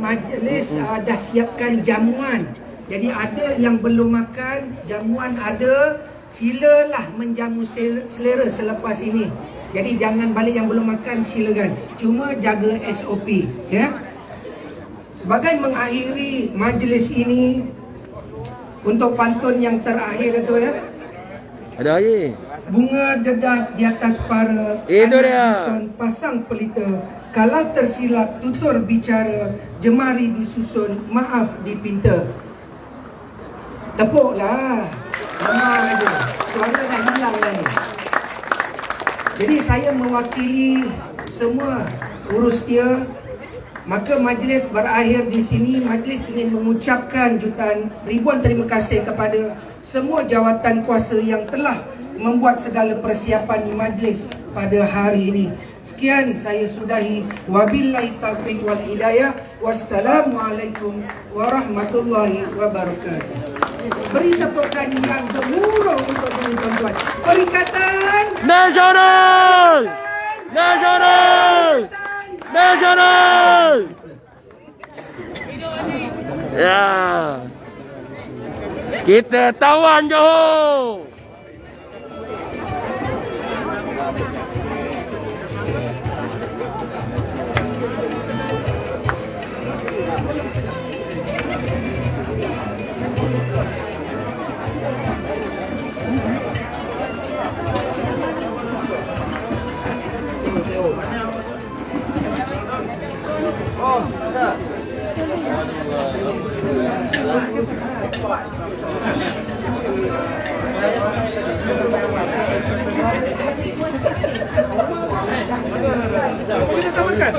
Speaker 6: majlis dah siapkan jamuan. Jadi ada yang belum makan, jamuan ada, silalah menjamu selera selepas ini. Jadi jangan balik yang belum makan, silakan. Cuma jaga SOP, ya. Sebagai mengakhiri majlis ini, untuk pantun yang terakhir itu ya.
Speaker 1: Ada lagi.
Speaker 6: Bunga dedak di atas para,
Speaker 1: itu
Speaker 6: anak
Speaker 1: dia.
Speaker 6: dusun pasang pelita. Kalau tersilap tutur bicara, jemari disusun, maaf dipinta. Tepuklah. Memang aja. Suara dah hilang dah ni. Jadi saya mewakili semua urus dia. Maka majlis berakhir di sini. Majlis ingin mengucapkan jutaan ribuan terima kasih kepada semua jawatan kuasa yang telah membuat segala persiapan di majlis pada hari ini. Sekian saya sudahi. Wabillahi taufiq wal hidayah. Wassalamualaikum warahmatullahi wabarakatuh. Beri tepukan yang gemuruh untuk tuan-tuan. Perikatan
Speaker 1: Nasional! Nasional! Nasional! Ya. Kita tawan Johor.
Speaker 5: Oh, tak.
Speaker 7: Kita tak makan.